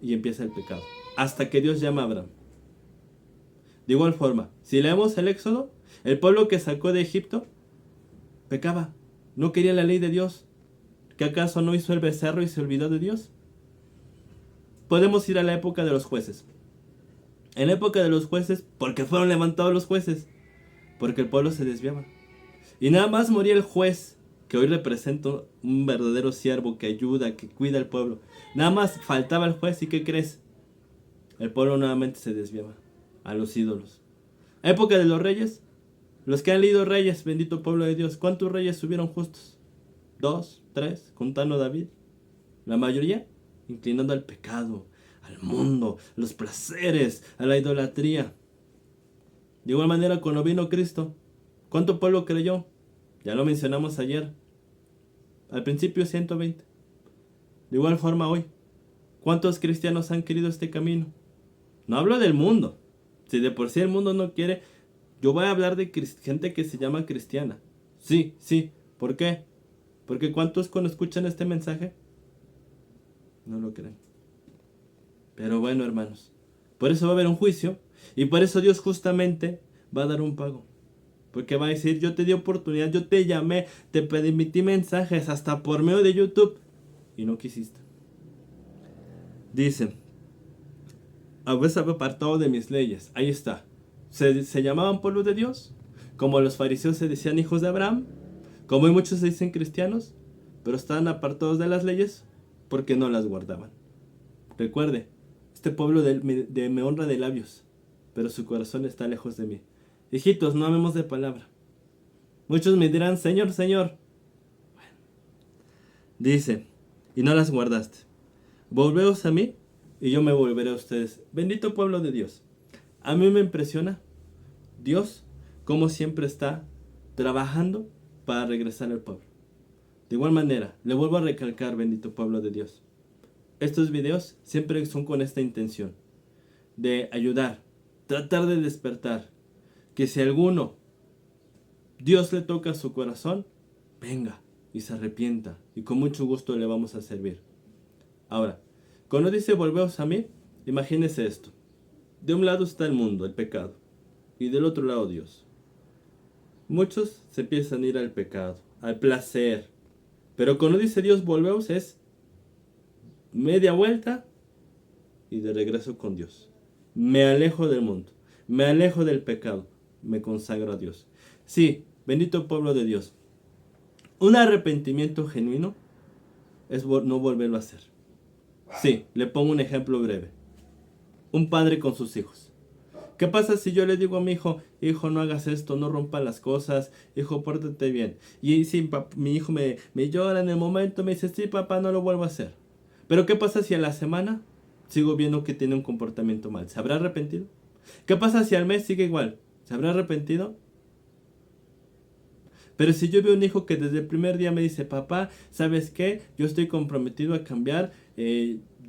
y empieza el pecado, hasta que Dios llama a Abraham. De igual forma, si leemos el Éxodo, el pueblo que sacó de Egipto pecaba, no quería la ley de Dios. ¿Que acaso no hizo el becerro y se olvidó de Dios? Podemos ir a la época de los jueces. En la época de los jueces, ¿por qué fueron levantados los jueces? Porque el pueblo se desviaba. Y nada más moría el juez, que hoy representa un verdadero siervo que ayuda, que cuida al pueblo. Nada más faltaba el juez, ¿y qué crees? El pueblo nuevamente se desviaba a los ídolos. Época de los reyes. Los que han leído Reyes, bendito pueblo de Dios, ¿cuántos reyes subieron justos? 2, 3, contando David. La mayoría inclinando al pecado, al mundo, los placeres, a la idolatría. De igual manera, cuando vino Cristo, ¿cuánto pueblo creyó? Ya lo mencionamos ayer. Al principio 120. De igual forma hoy, ¿cuántos cristianos han querido este camino? No hablo del mundo. Si de por sí el mundo no quiere, yo voy a hablar de gente que se llama cristiana. Sí, sí. ¿Por qué? Porque ¿cuántos cuando escuchan este mensaje no lo creen? Pero bueno, hermanos, por eso va a haber un juicio y por eso Dios justamente va a dar un pago. Porque va a decir, yo te di oportunidad, yo te llamé, te permití mensajes hasta por medio de YouTube y no quisiste. Dice, habéis apartado de mis leyes. Ahí está. ¿Se llamaban pueblo de Dios? Como los fariseos se decían hijos de Abraham. Como hay muchos se dicen cristianos, pero estaban apartados de las leyes porque no las guardaban. Recuerde, este pueblo me honra de labios, pero su corazón está lejos de mí. Hijitos, no amemos de palabra. Muchos me dirán, Señor, Señor. Bueno, dice, y no las guardaste. Volveos a mí y yo me volveré a ustedes. Bendito pueblo de Dios. A mí me impresiona Dios como siempre está trabajando para regresar al pueblo. De igual manera, le vuelvo a recalcar, bendito pueblo de Dios. Estos videos siempre son con esta intención de ayudar, tratar de despertar, que si alguno Dios le toca su corazón, venga y se arrepienta y con mucho gusto le vamos a servir. Ahora, cuando dice volveos a mí, imagínese esto. De un lado está el mundo, el pecado, y del otro lado Dios. Muchos se empiezan a ir al pecado, al placer, pero cuando dice Dios volveos es media vuelta y de regreso con Dios. Me alejo del mundo, me alejo del pecado, me consagro a Dios. Sí, bendito pueblo de Dios. Un arrepentimiento genuino es no volverlo a hacer. Sí, le pongo un ejemplo breve. Un padre con sus hijos. ¿Qué pasa si yo le digo a mi hijo, hijo, no hagas esto, no rompas las cosas, hijo, pórtate bien? Y si mi hijo me llora en el momento, me dice, sí, papá, no lo vuelvo a hacer. Pero ¿qué pasa si a la semana sigo viendo que tiene un comportamiento mal? ¿Se habrá arrepentido? ¿Qué pasa si al mes sigue igual? ¿Se habrá arrepentido? Pero si yo veo un hijo que desde el primer día me dice, papá, ¿sabes qué? Yo estoy comprometido a cambiar,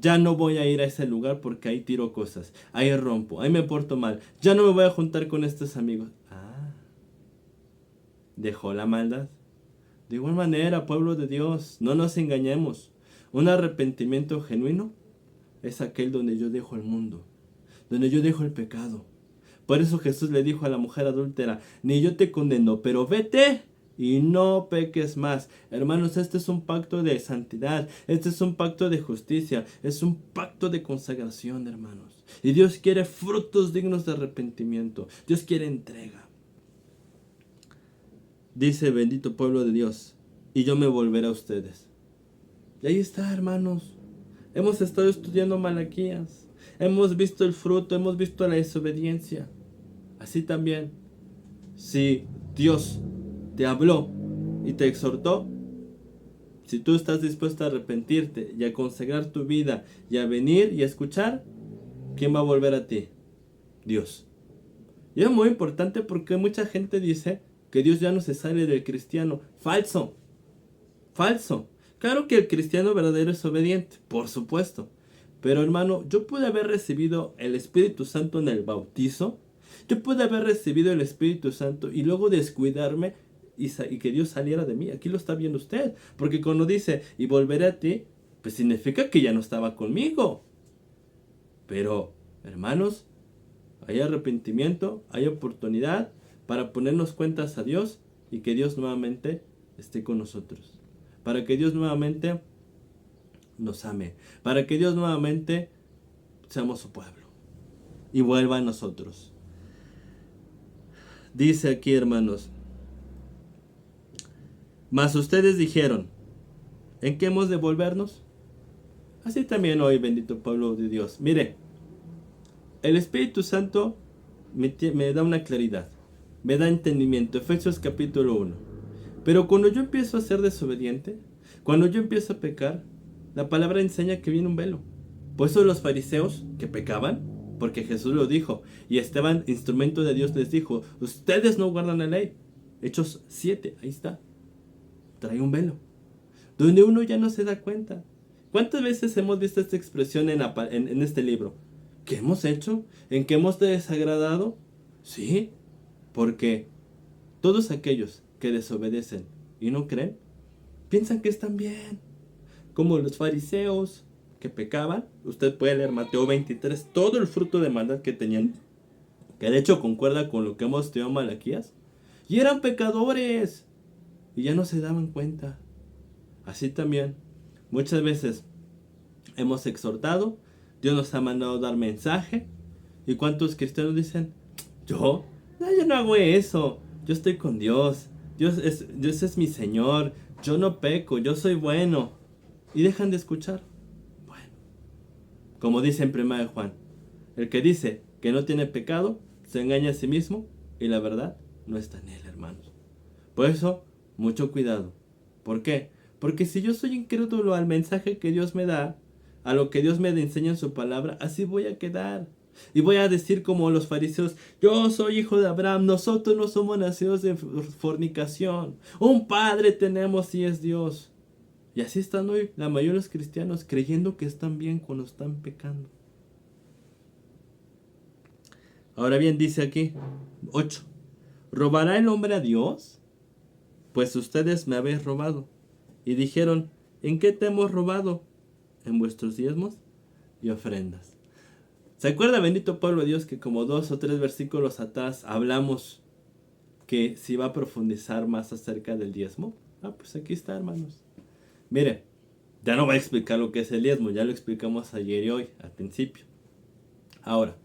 ya no voy a ir a ese lugar porque ahí tiro cosas, ahí rompo, ahí me porto mal, ya no me voy a juntar con estos amigos. Ah, dejó la maldad. De igual manera, pueblo de Dios, no nos engañemos. Un arrepentimiento genuino es aquel donde yo dejo el mundo, donde yo dejo el pecado. Por eso Jesús le dijo a la mujer adúltera, ni yo te condeno, pero vete y no peques más. Hermanos, este es un pacto de santidad, este es un pacto de justicia, es un pacto de consagración, hermanos. Y Dios quiere frutos dignos de arrepentimiento, Dios quiere entrega. Dice, bendito pueblo de Dios, y yo me volveré a ustedes. Y ahí está, hermanos. Hemos estado estudiando Malaquías, hemos visto el fruto, hemos visto la desobediencia. Así también, si Dios te habló y te exhortó, si tú estás dispuesto a arrepentirte y a consagrar tu vida y a venir y a escuchar, ¿quién va a volver a ti? Dios. Y es muy importante porque mucha gente dice que Dios ya no se sale del cristiano. Falso. Falso. Claro que el cristiano verdadero es obediente, por supuesto. Pero hermano, yo pude haber recibido el Espíritu Santo en el bautizo. Yo pude haber recibido el Espíritu Santo y luego descuidarme y que Dios saliera de mí. Aquí lo está viendo usted. Porque cuando dice, y volveré a ti, pues significa que ya no estaba conmigo. Pero, hermanos, hay arrepentimiento, hay oportunidad para ponernos cuentas a Dios y que Dios nuevamente esté con nosotros. Para que Dios nuevamente nos ame. Para que Dios nuevamente seamos su pueblo y vuelva a nosotros. Dice aquí, hermanos, mas ustedes dijeron, ¿en qué hemos de volvernos? Así también hoy, bendito pueblo de Dios. Mire, el Espíritu Santo me da una claridad, me da entendimiento. Efesios capítulo 1. Pero cuando yo empiezo a ser desobediente, cuando yo empiezo a pecar, la palabra enseña que viene un velo. Por eso los fariseos que pecaban, porque Jesús lo dijo, y Esteban, instrumento de Dios, les dijo, ustedes no guardan la ley. Hechos 7, ahí está. Trae un velo, donde uno ya no se da cuenta. ¿Cuántas veces hemos visto esta expresión en este libro? ¿Qué hemos hecho? ¿En qué hemos desagradado? Sí, porque todos aquellos que desobedecen y no creen, piensan que están bien. Como los fariseos que pecaban. Usted puede leer Mateo 23, todo el fruto de maldad que tenían, que de hecho concuerda con lo que hemos estudiado en Malaquías. Y eran pecadores. Y ya no se daban cuenta. Así también, muchas veces hemos exhortado, Dios nos ha mandado dar mensaje. ¿Y cuántos cristianos dicen, yo no hago eso, yo estoy con Dios, Dios es mi Señor, yo no peco, yo soy bueno? Y dejan de escuchar. Bueno, como dice en 1 de Juan, el que dice que no tiene pecado, se engaña a sí mismo y la verdad no está en él, hermanos. Por eso, mucho cuidado. ¿Por qué? Porque si yo soy incrédulo al mensaje que Dios me da, a lo que Dios me enseña en su palabra, así voy a quedar. Y voy a decir como los fariseos, yo soy hijo de Abraham, nosotros no somos nacidos de fornicación. Un padre tenemos y es Dios. Y así están hoy la mayoría de los cristianos creyendo que están bien cuando están pecando. Ahora bien, dice aquí, 8. ¿Robará el hombre a Dios? Pues ustedes me habéis robado. Y dijeron, ¿en qué te hemos robado? En vuestros diezmos y ofrendas. ¿Se acuerda, bendito pueblo de Dios, que como 2 o 3 versículos atrás hablamos que se iba a profundizar más acerca del diezmo? Pues aquí está, hermanos. Mire, ya no voy a explicar lo que es el diezmo, ya lo explicamos ayer y hoy, al principio. Ahora,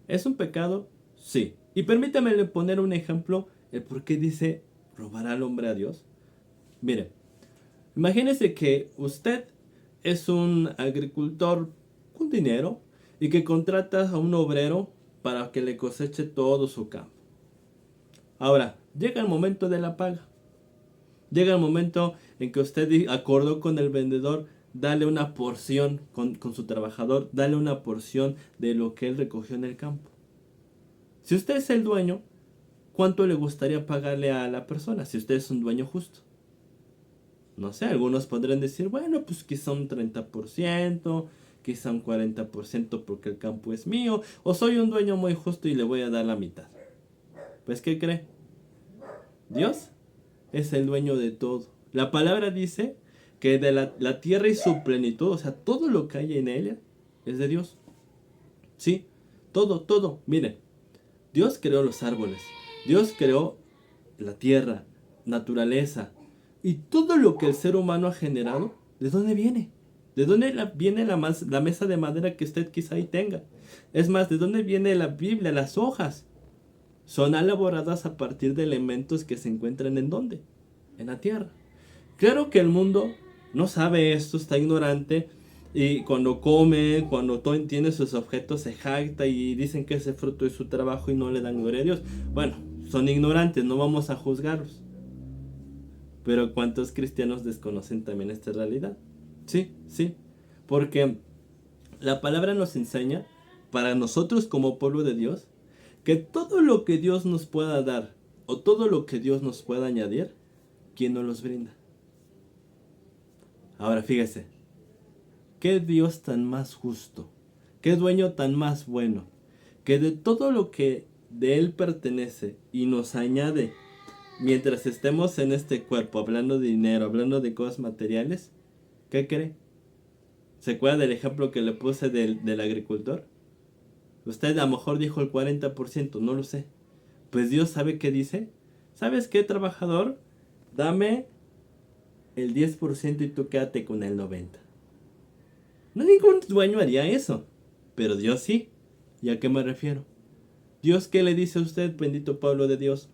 ¿es un pecado? Sí. Y permítame poner un ejemplo, el por qué dice, ¿robará al hombre a Dios? Mire, imagínese que usted es un agricultor con dinero y que contrata a un obrero para que le coseche todo su campo. Ahora, llega el momento de la paga. Llega el momento en que usted acordó con el vendedor darle una porción con su trabajador, darle una porción de lo que él recogió en el campo. Si usted es el dueño, ¿cuánto le gustaría pagarle a la persona si usted es un dueño justo? No sé, algunos podrán decir, bueno, pues quizá un 30%, quizá un 40% porque el campo es mío, o soy un dueño muy justo y le voy a dar la mitad. Pues, ¿qué cree? Dios es el dueño de todo. La palabra dice que de la tierra y su plenitud, o sea, todo lo que hay en ella, es de Dios. Sí, todo. Miren, Dios creó los árboles, Dios creó la tierra, naturaleza, y todo lo que el ser humano ha generado, ¿de dónde viene? ¿De dónde viene la mesa de madera que usted quizá ahí tenga? Es más, ¿de dónde viene la Biblia, las hojas? Son elaboradas a partir de elementos que se encuentran ¿en dónde? En la tierra. Claro que el mundo no sabe esto, está ignorante, y cuando come, cuando todo entiende sus objetos, se jacta y dicen que ese fruto es su trabajo y no le dan gloria a Dios. Bueno, son ignorantes, no vamos a juzgarlos. Pero ¿cuántos cristianos desconocen también esta realidad? Sí, porque la palabra nos enseña, para nosotros como pueblo de Dios, que todo lo que Dios nos pueda dar, o todo lo que Dios nos pueda añadir, ¿quién nos los brinda? Ahora fíjese, ¿qué Dios tan más justo? ¿Qué dueño tan más bueno? Que de todo lo que de Él pertenece y nos añade mientras estemos en este cuerpo, hablando de dinero, hablando de cosas materiales, ¿qué cree? ¿Se acuerda del ejemplo que le puse del agricultor? Usted a lo mejor dijo el 40%, no lo sé. Pues Dios sabe qué dice. ¿Sabes qué, trabajador? Dame el 10% y tú quédate con el 90%. No, ningún dueño haría eso. Pero Dios sí. ¿Y a qué me refiero? Dios, ¿qué le dice a usted, bendito pueblo de Dios?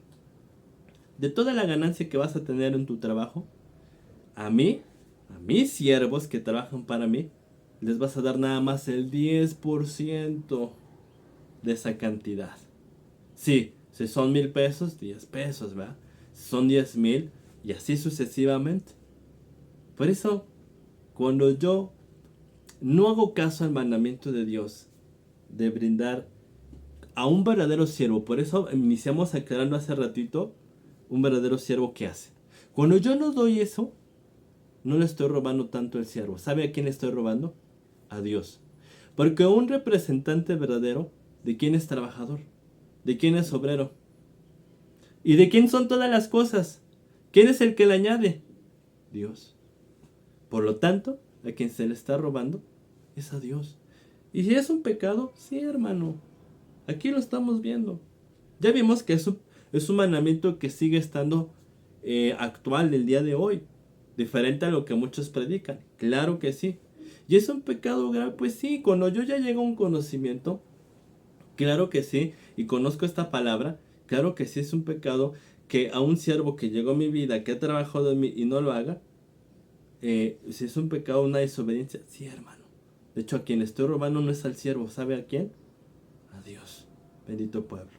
De toda la ganancia que vas a tener en tu trabajo, a mí, a mis siervos que trabajan para mí, les vas a dar nada más el 10% de esa cantidad. Sí, si son 1,000 pesos, 10 pesos, ¿verdad? Si son 10,000 y así sucesivamente. Por eso, cuando yo no hago caso al mandamiento de Dios de brindar a un verdadero siervo, por eso iniciamos aclarando hace ratito un verdadero siervo que hace. Cuando yo no doy eso, no le estoy robando tanto al siervo. ¿Sabe a quién le estoy robando? A Dios. Porque un representante verdadero, ¿de quién es trabajador? ¿De quién es obrero? ¿Y de quién son todas las cosas? ¿Quién es el que le añade? Dios. Por lo tanto, a quien se le está robando es a Dios. ¿Y si es un pecado? Sí, hermano. Aquí lo estamos viendo. Ya vimos que es un mandamiento que sigue estando actual el día de hoy. Diferente a lo que muchos predican. Claro que sí. ¿Y es un pecado grave? Pues sí, cuando yo ya llego a un conocimiento, claro que sí, y conozco esta palabra, claro que sí es un pecado que a un siervo que llegó a mi vida, que ha trabajado en mí y no lo haga, si es un pecado, una desobediencia, sí, hermano. De hecho, a quien le estoy robando no es al siervo, ¿sabe a quién? A Dios. Bendito pueblo.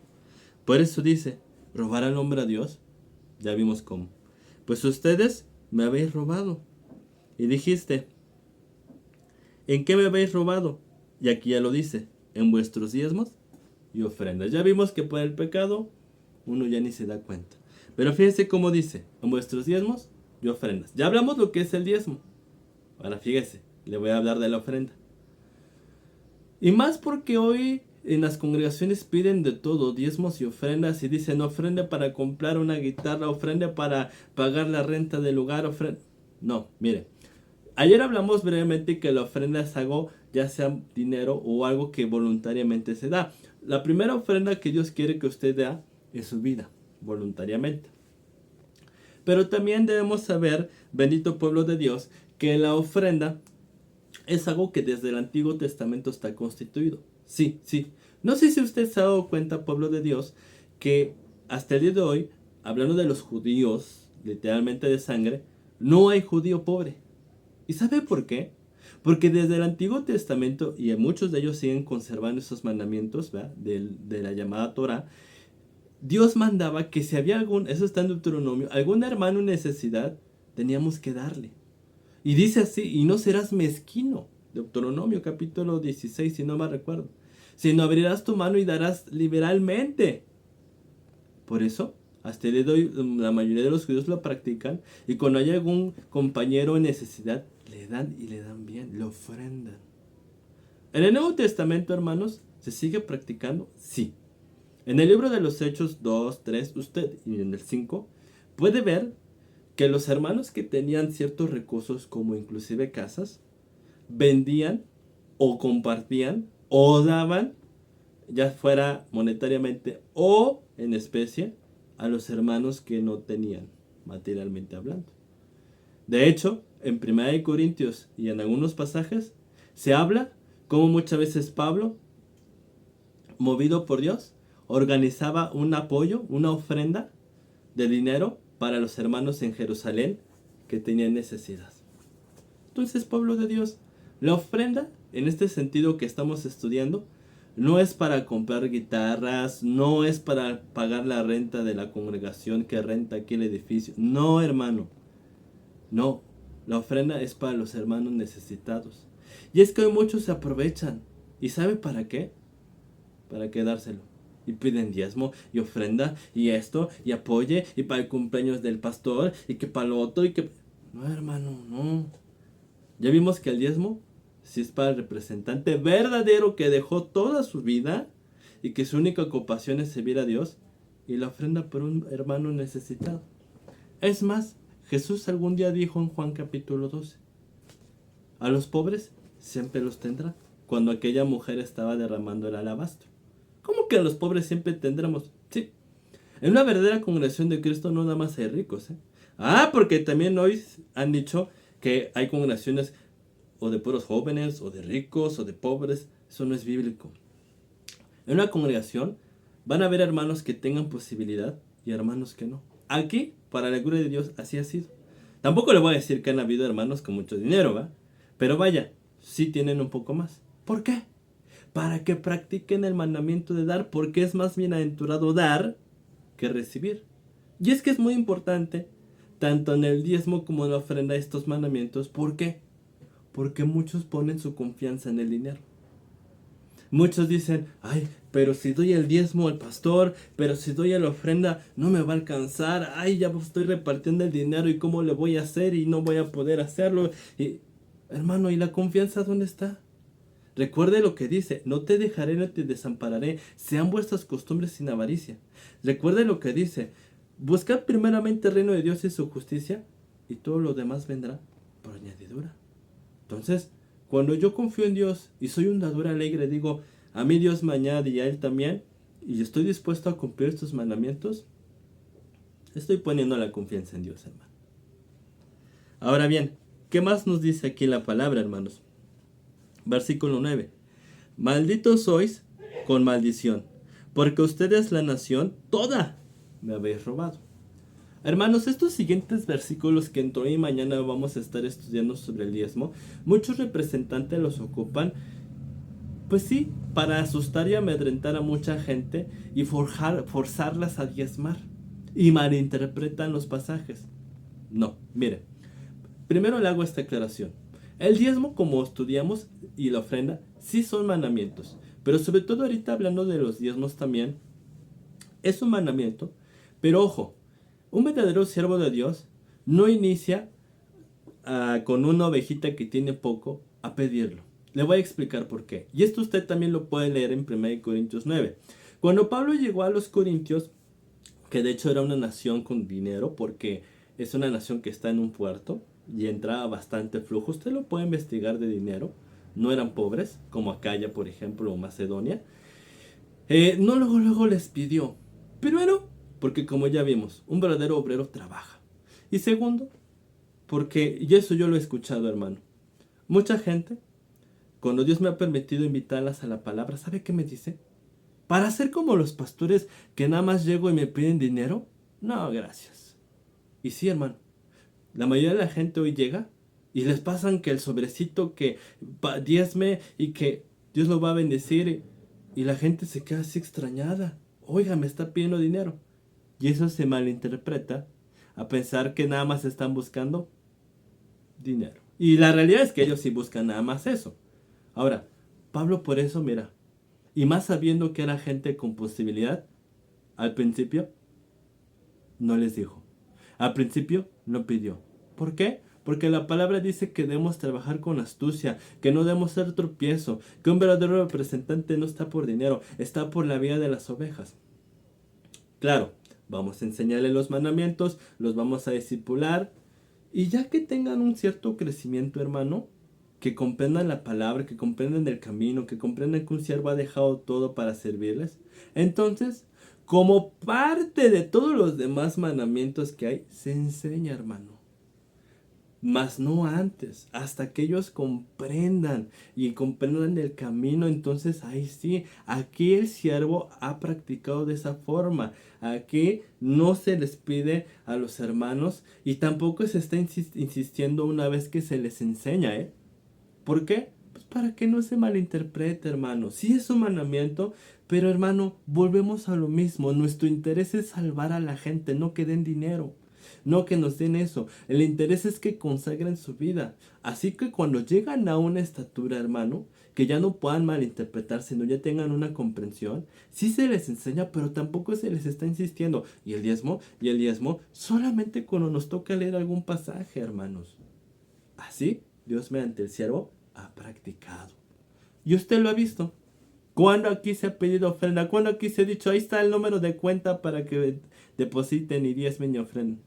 Por eso dice, robar al hombre a Dios, ya vimos cómo. Pues ustedes me habéis robado. Y dijiste, ¿en qué me habéis robado? Y aquí ya lo dice, en vuestros diezmos y ofrendas. Ya vimos que por el pecado uno ya ni se da cuenta. Pero fíjese cómo dice, en vuestros diezmos y ofrendas. Ya hablamos lo que es el diezmo. Ahora fíjese, le voy a hablar de la ofrenda. Y más porque hoy en las congregaciones piden de todo, diezmos y ofrendas, y dicen ofrenda para comprar una guitarra, ofrenda para pagar la renta del lugar, ofrenda. No, mire, ayer hablamos brevemente que la ofrenda es algo, ya sea dinero o algo que voluntariamente se da. La primera ofrenda que Dios quiere que usted dé es su vida, voluntariamente. Pero también debemos saber, bendito pueblo de Dios, que la ofrenda es algo que desde el Antiguo Testamento está constituido. Sí, sí. No sé si usted se ha dado cuenta, pueblo de Dios, que hasta el día de hoy, hablando de los judíos, literalmente de sangre, no hay judío pobre. ¿Y sabe por qué? Porque desde el Antiguo Testamento, y muchos de ellos siguen conservando esos mandamientos, ¿verdad? De la llamada Torah, Dios mandaba que si había algún, eso está en Deuteronomio, algún hermano en necesidad, teníamos que darle. Y dice así, y no serás mezquino. Deuteronomio capítulo 16, si no me recuerdo. Sino abrirás tu mano y darás liberalmente. Por eso, hasta el día de hoy, la mayoría de los judíos lo practican. Y cuando hay algún compañero en necesidad, le dan y le dan bien, le ofrendan. En el Nuevo Testamento, hermanos, ¿se sigue practicando? Sí. En el libro de los Hechos 2, 3, usted, y en el 5, puede ver que los hermanos que tenían ciertos recursos, como inclusive casas, vendían o compartían o daban, ya fuera monetariamente o en especie, a los hermanos que no tenían, materialmente hablando. De hecho, en 1 Corintios y en algunos pasajes, se habla como muchas veces Pablo, movido por Dios, organizaba un apoyo, una ofrenda de dinero para los hermanos en Jerusalén que tenían necesidad. Entonces, pueblo de Dios, la ofrenda, en este sentido que estamos estudiando, no es para comprar guitarras, no es para pagar la renta de la congregación que renta aquí el edificio. No, hermano. No, la ofrenda es para los hermanos necesitados. Y es que hoy muchos se aprovechan. ¿Y sabe para qué? Para quedárselo. Y piden diezmo y ofrenda y esto y apoye y para el cumpleaños del pastor y que para lo otro y que... No, hermano, no. Ya vimos que el diezmo sí es para el representante verdadero que dejó toda su vida y que su única ocupación es servir a Dios, y la ofrenda por un hermano necesitado. Es más, Jesús algún día dijo en Juan capítulo 12, a los pobres siempre los tendrá, cuando aquella mujer estaba derramando el alabastro. ¿Cómo que a los pobres siempre tendremos? Sí, en una verdadera congregación de Cristo no nada más hay ricos, ¿eh? Porque también hoy han dicho que hay congregaciones o de puros jóvenes, o de ricos, o de pobres. Eso no es bíblico. En una congregación van a haber hermanos que tengan posibilidad y hermanos que no. Aquí, para la gloria de Dios, así ha sido. Tampoco le voy a decir que han habido hermanos con mucho dinero, ¿va? Pero vaya, sí tienen un poco más. ¿Por qué? Para que practiquen el mandamiento de dar, porque es más bienaventurado dar que recibir. Y es que es muy importante, tanto en el diezmo como en la ofrenda, estos mandamientos. ¿Por qué? Porque muchos ponen su confianza en el dinero. Muchos dicen, ay, pero si doy el diezmo al pastor, pero si doy a la ofrenda, no me va a alcanzar. Ay, ya estoy repartiendo el dinero y cómo le voy a hacer y no voy a poder hacerlo. Y, hermano, ¿y la confianza dónde está? Recuerde lo que dice, no te dejaré, no te desampararé, sean vuestras costumbres sin avaricia. Recuerde lo que dice, buscad primeramente el reino de Dios y su justicia, y todo lo demás vendrá por añadidura. Entonces, cuando yo confío en Dios y soy un dador alegre, digo, a mí Dios me añade y a Él también, y estoy dispuesto a cumplir estos mandamientos, estoy poniendo la confianza en Dios, hermano. Ahora bien, ¿qué más nos dice aquí la palabra, hermanos? Versículo 9. Malditos sois con maldición, porque ustedes la nación toda me habéis robado. Hermanos, estos siguientes versículos que entre hoy y mañana vamos a estar estudiando sobre el diezmo, muchos representantes los ocupan, pues sí, para asustar y amedrentar a mucha gente y forzarlas a diezmar. Y malinterpretan los pasajes. No, mire, primero le hago esta aclaración. El diezmo, como estudiamos, y la ofrenda, sí son mandamientos. Pero sobre todo ahorita hablando de los diezmos también, es un mandamiento. Pero ojo, un verdadero siervo de Dios no inicia con una ovejita que tiene poco a pedirlo. Le voy a explicar por qué. Y esto usted también lo puede leer en 1 Corintios 9. Cuando Pablo llegó a los Corintios, que de hecho era una nación con dinero, porque es una nación que está en un puerto y entraba bastante flujo. Usted lo puede investigar de dinero. No eran pobres, como Acaya, por ejemplo, o Macedonia. No luego les pidió. Primero, porque como ya vimos, un verdadero obrero trabaja. Y segundo, porque, y eso yo lo he escuchado, hermano. Mucha gente, cuando Dios me ha permitido invitarlas a la palabra, ¿sabe qué me dice? ¿Para ser como los pastores que nada más llego y me piden dinero? No, gracias. Y sí, hermano, la mayoría de la gente hoy llega y les pasan que el sobrecito que diezme y que Dios lo va a bendecir y la gente se queda así extrañada. Oiga, me está pidiendo dinero. Y eso se malinterpreta a pensar que nada más están buscando dinero. Y la realidad es que ellos sí buscan nada más eso. Ahora, Pablo por eso, mira, y más sabiendo que era gente con posibilidad, al principio no les dijo. Al principio no pidió. ¿Por qué? Porque la palabra dice que debemos trabajar con astucia, que no debemos ser tropiezo, que un verdadero representante no está por dinero, está por la vía de las ovejas. Claro, vamos a enseñarle los mandamientos, los vamos a discipular, y ya que tengan un cierto crecimiento, hermano, que comprendan la palabra, que comprendan el camino, que comprendan que un siervo ha dejado todo para servirles, entonces, como parte de todos los demás mandamientos que hay, se enseña, hermano. Mas no antes, hasta que ellos comprendan y comprendan el camino, entonces ahí sí, aquí el siervo ha practicado de esa forma. Aquí no se les pide a los hermanos y tampoco se está insistiendo una vez que se les enseña, ¿eh? ¿Por qué? Pues para que no se malinterprete, hermano. Sí es un mandamiento, pero hermano, volvemos a lo mismo. Nuestro interés es salvar a la gente, no que den dinero. No que nos den eso. El interés es que consagren su vida. Así que cuando llegan a una estatura, hermano, que ya no puedan malinterpretar, sino ya tengan una comprensión, sí se les enseña, pero tampoco se les está insistiendo. Y el diezmo, solamente cuando nos toca leer algún pasaje, hermanos. Así Dios mediante el siervo ha practicado. Y usted lo ha visto. ¿Cuándo aquí se ha pedido ofrenda? ¿Cuándo aquí se ha dicho, ahí está el número de cuenta para que depositen y diezmen y ofrenden?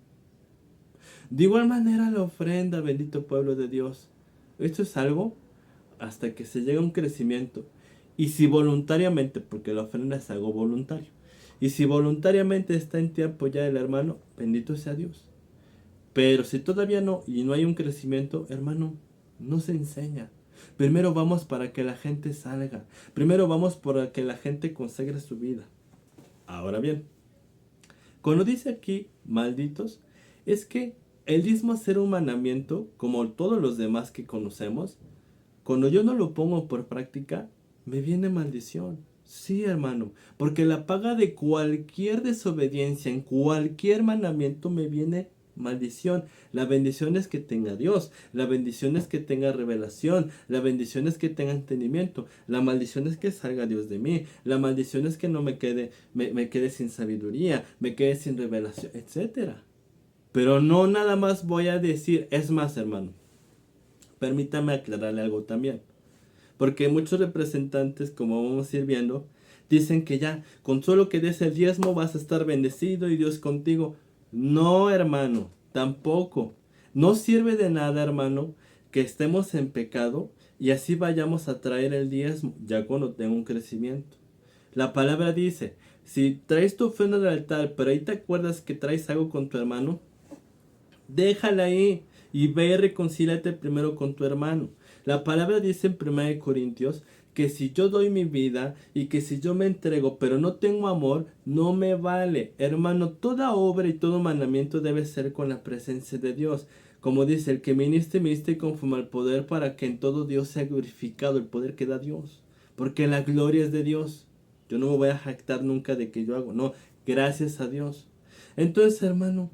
De igual manera la ofrenda, bendito pueblo de Dios. Esto es algo hasta que se llega a un crecimiento. Y si voluntariamente, porque la ofrenda es algo voluntario, y si voluntariamente está en ti apoyar el hermano, bendito sea Dios. Pero si todavía no, y no hay un crecimiento, hermano, no se enseña. Primero vamos para que la gente salga. Primero vamos para que la gente consagre su vida. Ahora bien, cuando dice aquí malditos, es que el mismo ser un mandamiento, como todos los demás que conocemos, cuando yo no lo pongo por práctica, me viene maldición. Sí, hermano, porque la paga de cualquier desobediencia en cualquier mandamiento me viene maldición. La bendición es que tenga Dios, la bendición es que tenga revelación, la bendición es que tenga entendimiento, la maldición es que salga Dios de mí, la maldición es que no me quede, me quede sin sabiduría, me quede sin revelación, etcétera. Pero no nada más voy a decir, es más, hermano, permítame aclararle algo también. Porque muchos representantes, como vamos a ir viendo, dicen que ya, con solo que des el diezmo vas a estar bendecido y Dios contigo. No, hermano, tampoco. No sirve de nada, hermano, que estemos en pecado y así vayamos a traer el diezmo, ya cuando tenga un crecimiento. La palabra dice, si traes tu ofrenda al altar, pero ahí te acuerdas que traes algo con tu hermano, déjala ahí y ve y reconcíliate primero con tu hermano. La palabra dice en 1 Corintios que si yo doy mi vida y que si yo me entrego pero no tengo amor, no me vale. Hermano, toda obra y todo mandamiento debe ser con la presencia de Dios. Como dice, el que ministre conforme al poder para que en todo Dios sea glorificado, el poder que da Dios. Porque la gloria es de Dios. Yo no me voy a jactar nunca de que yo hago, no, gracias a Dios. Entonces, hermano,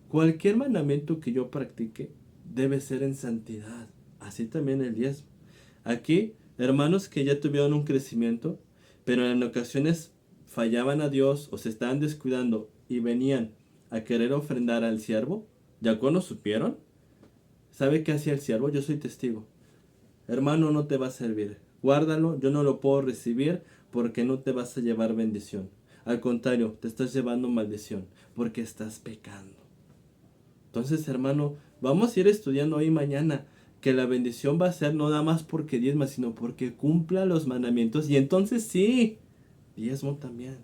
cualquier mandamiento que yo practique debe ser en santidad. Así también el diezmo. Aquí, hermanos que ya tuvieron un crecimiento, pero en ocasiones fallaban a Dios o se estaban descuidando y venían a querer ofrendar al siervo, ya cuando supieron, ¿sabe qué hacía el siervo? Yo soy testigo. Hermano, no te va a servir. Guárdalo, yo no lo puedo recibir porque no te vas a llevar bendición. Al contrario, te estás llevando maldición porque estás pecando. Entonces, hermano, vamos a ir estudiando hoy y mañana que la bendición va a ser no nada más porque diezma, sino porque cumpla los mandamientos. Y entonces sí, diezmo también.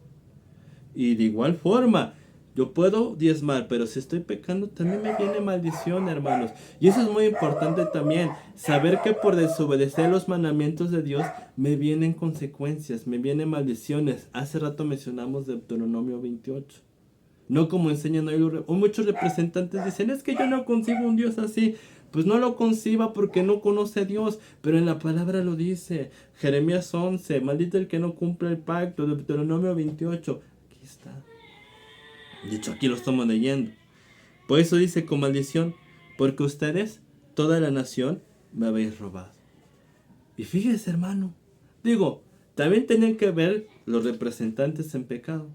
Y de igual forma, yo puedo diezmar, pero si estoy pecando también me viene maldición, hermanos. Y eso es muy importante también, saber que por desobedecer los mandamientos de Dios me vienen consecuencias, me vienen maldiciones. Hace rato mencionamos Deuteronomio 28. No como enseñan hoy muchos representantes dicen, es que yo no concibo un Dios así. Pues no lo conciba porque no conoce a Dios, pero en la palabra lo dice. Jeremías 11, maldito el que no cumple el pacto, Deuteronomio 28. Aquí está. De hecho, aquí lo estamos leyendo. Por eso dice con maldición, porque ustedes, toda la nación, me habéis robado. Y fíjese, hermano, digo, también tenían que ver los representantes en pecado,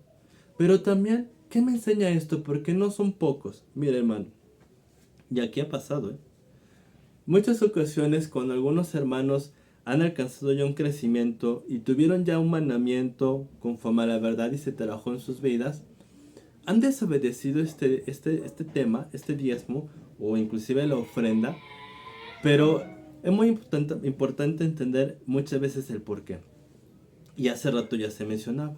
pero también, ¿qué me enseña esto? Porque no son pocos. Mira, hermano, y aquí ha pasado, muchas ocasiones cuando algunos hermanos han alcanzado ya un crecimiento y tuvieron ya un mandamiento conforme a la verdad y se trabajó en sus vidas, han desobedecido este tema, este diezmo o inclusive la ofrenda, pero es muy importante entender muchas veces el porqué. Y hace rato ya se mencionaba.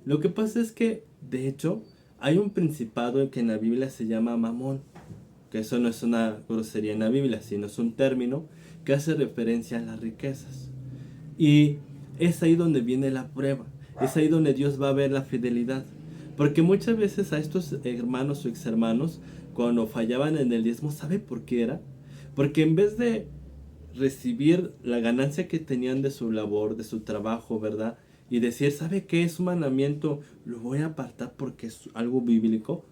Lo que pasa es que, de hecho, hay un principado que en la Biblia se llama mamón, que eso no es una grosería en la Biblia, sino es un término que hace referencia a las riquezas. Y es ahí donde viene la prueba, es ahí donde Dios va a ver la fidelidad. Porque muchas veces a estos hermanos o exhermanos, cuando fallaban en el diezmo, ¿sabe por qué era? Porque en vez de recibir la ganancia que tenían de su labor, de su trabajo, ¿verdad? Y decir, ¿sabe qué? Es un mandamiento, lo voy a apartar porque es algo bíblico.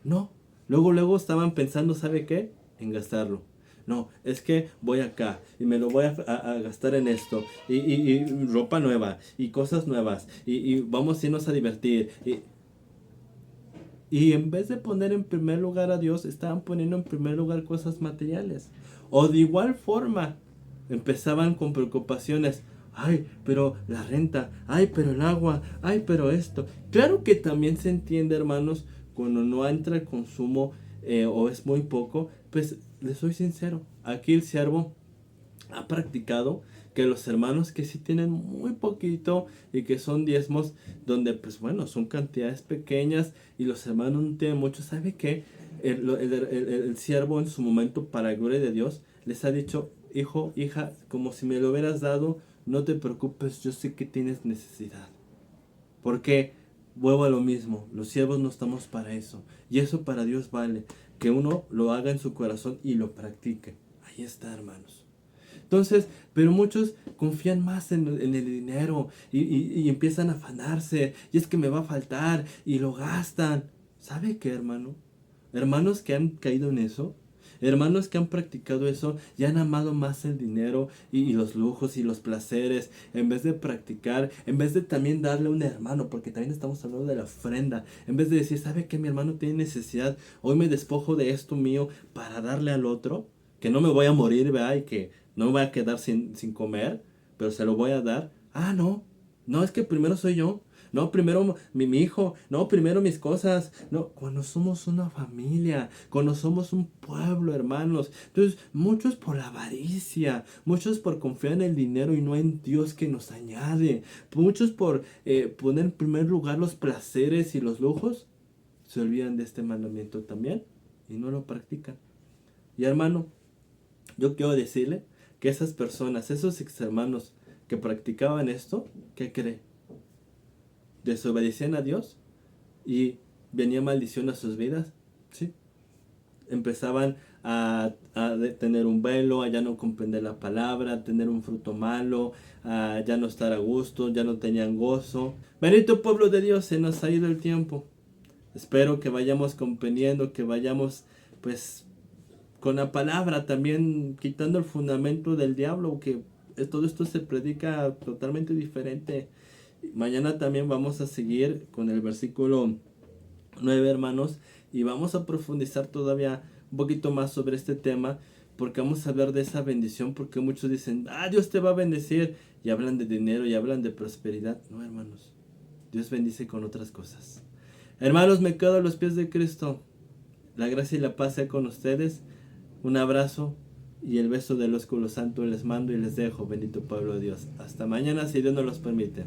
No. Luego estaban pensando, ¿sabe qué? En gastarlo. No, es que voy acá y me lo voy a gastar en esto. Y ropa nueva y cosas nuevas. Y vamos a irnos a divertir. Y en vez de poner en primer lugar a Dios, estaban poniendo en primer lugar cosas materiales. O de igual forma, empezaban con preocupaciones. Ay, pero la renta. Ay, pero el agua. Ay, pero esto. Claro que también se entiende, hermanos, cuando no entra el consumo o es muy poco. Pues les soy sincero. Aquí el siervo ha practicado que los hermanos que sí tienen muy poquito y que son diezmos, donde pues bueno, son cantidades pequeñas y los hermanos no tienen mucho, ¿sabe qué? El siervo en su momento, para gloria de Dios, les ha dicho, hijo, hija, como si me lo hubieras dado, no te preocupes, yo sé que tienes necesidad. Porque vuelvo a lo mismo, los siervos no estamos para eso. Y eso para Dios vale, que uno lo haga en su corazón y lo practique. Ahí está, hermanos. Entonces, pero muchos confían más en el dinero y empiezan a afanarse. Y es que me va a faltar y lo gastan. ¿Sabe qué, hermano? Hermanos que han caído en eso, hermanos que han practicado eso y han amado más el dinero y los lujos y los placeres, en vez de practicar, en vez de también darle a un hermano, porque también estamos hablando de la ofrenda, en vez de decir, ¿sabe qué? Mi hermano tiene necesidad, hoy me despojo de esto mío para darle al otro, que no me voy a morir, ¿verdad? Y que no me voy a quedar sin comer, pero se lo voy a dar. Ah, no, no, es que primero soy yo. No, primero mi hijo. No, primero mis cosas. No, cuando somos una familia, cuando somos un pueblo, hermanos. Entonces, muchos por la avaricia, muchos por confiar en el dinero y no en Dios que nos añade. Muchos por poner en primer lugar los placeres y los lujos. Se olvidan de este mandamiento también y no lo practican. Y hermano, yo quiero decirle que esas personas, esos ex hermanos que practicaban esto, ¿qué cree? Desobedecían a Dios y venía maldición a sus vidas. ¿Sí? Empezaban a tener un velo, a ya no comprender la palabra, a tener un fruto malo, a ya no estar a gusto, ya no tenían gozo. Bendito pueblo de Dios, se nos ha ido el tiempo. Espero que vayamos comprendiendo, que vayamos pues con la palabra también quitando el fundamento del diablo, que todo esto se predica totalmente diferente. Mañana también vamos a seguir con el versículo 9, hermanos, y vamos a profundizar todavía un poquito más sobre este tema, porque vamos a hablar de esa bendición, porque muchos dicen, ah, Dios te va a bendecir, y hablan de dinero y hablan de prosperidad. No, hermanos, Dios bendice con otras cosas. Hermanos, me quedo a los pies de Cristo. La gracia y la paz sea con ustedes. Un abrazo y el beso del ósculo santo les mando y les dejo, bendito pueblo de Dios. Hasta mañana si Dios nos los permite.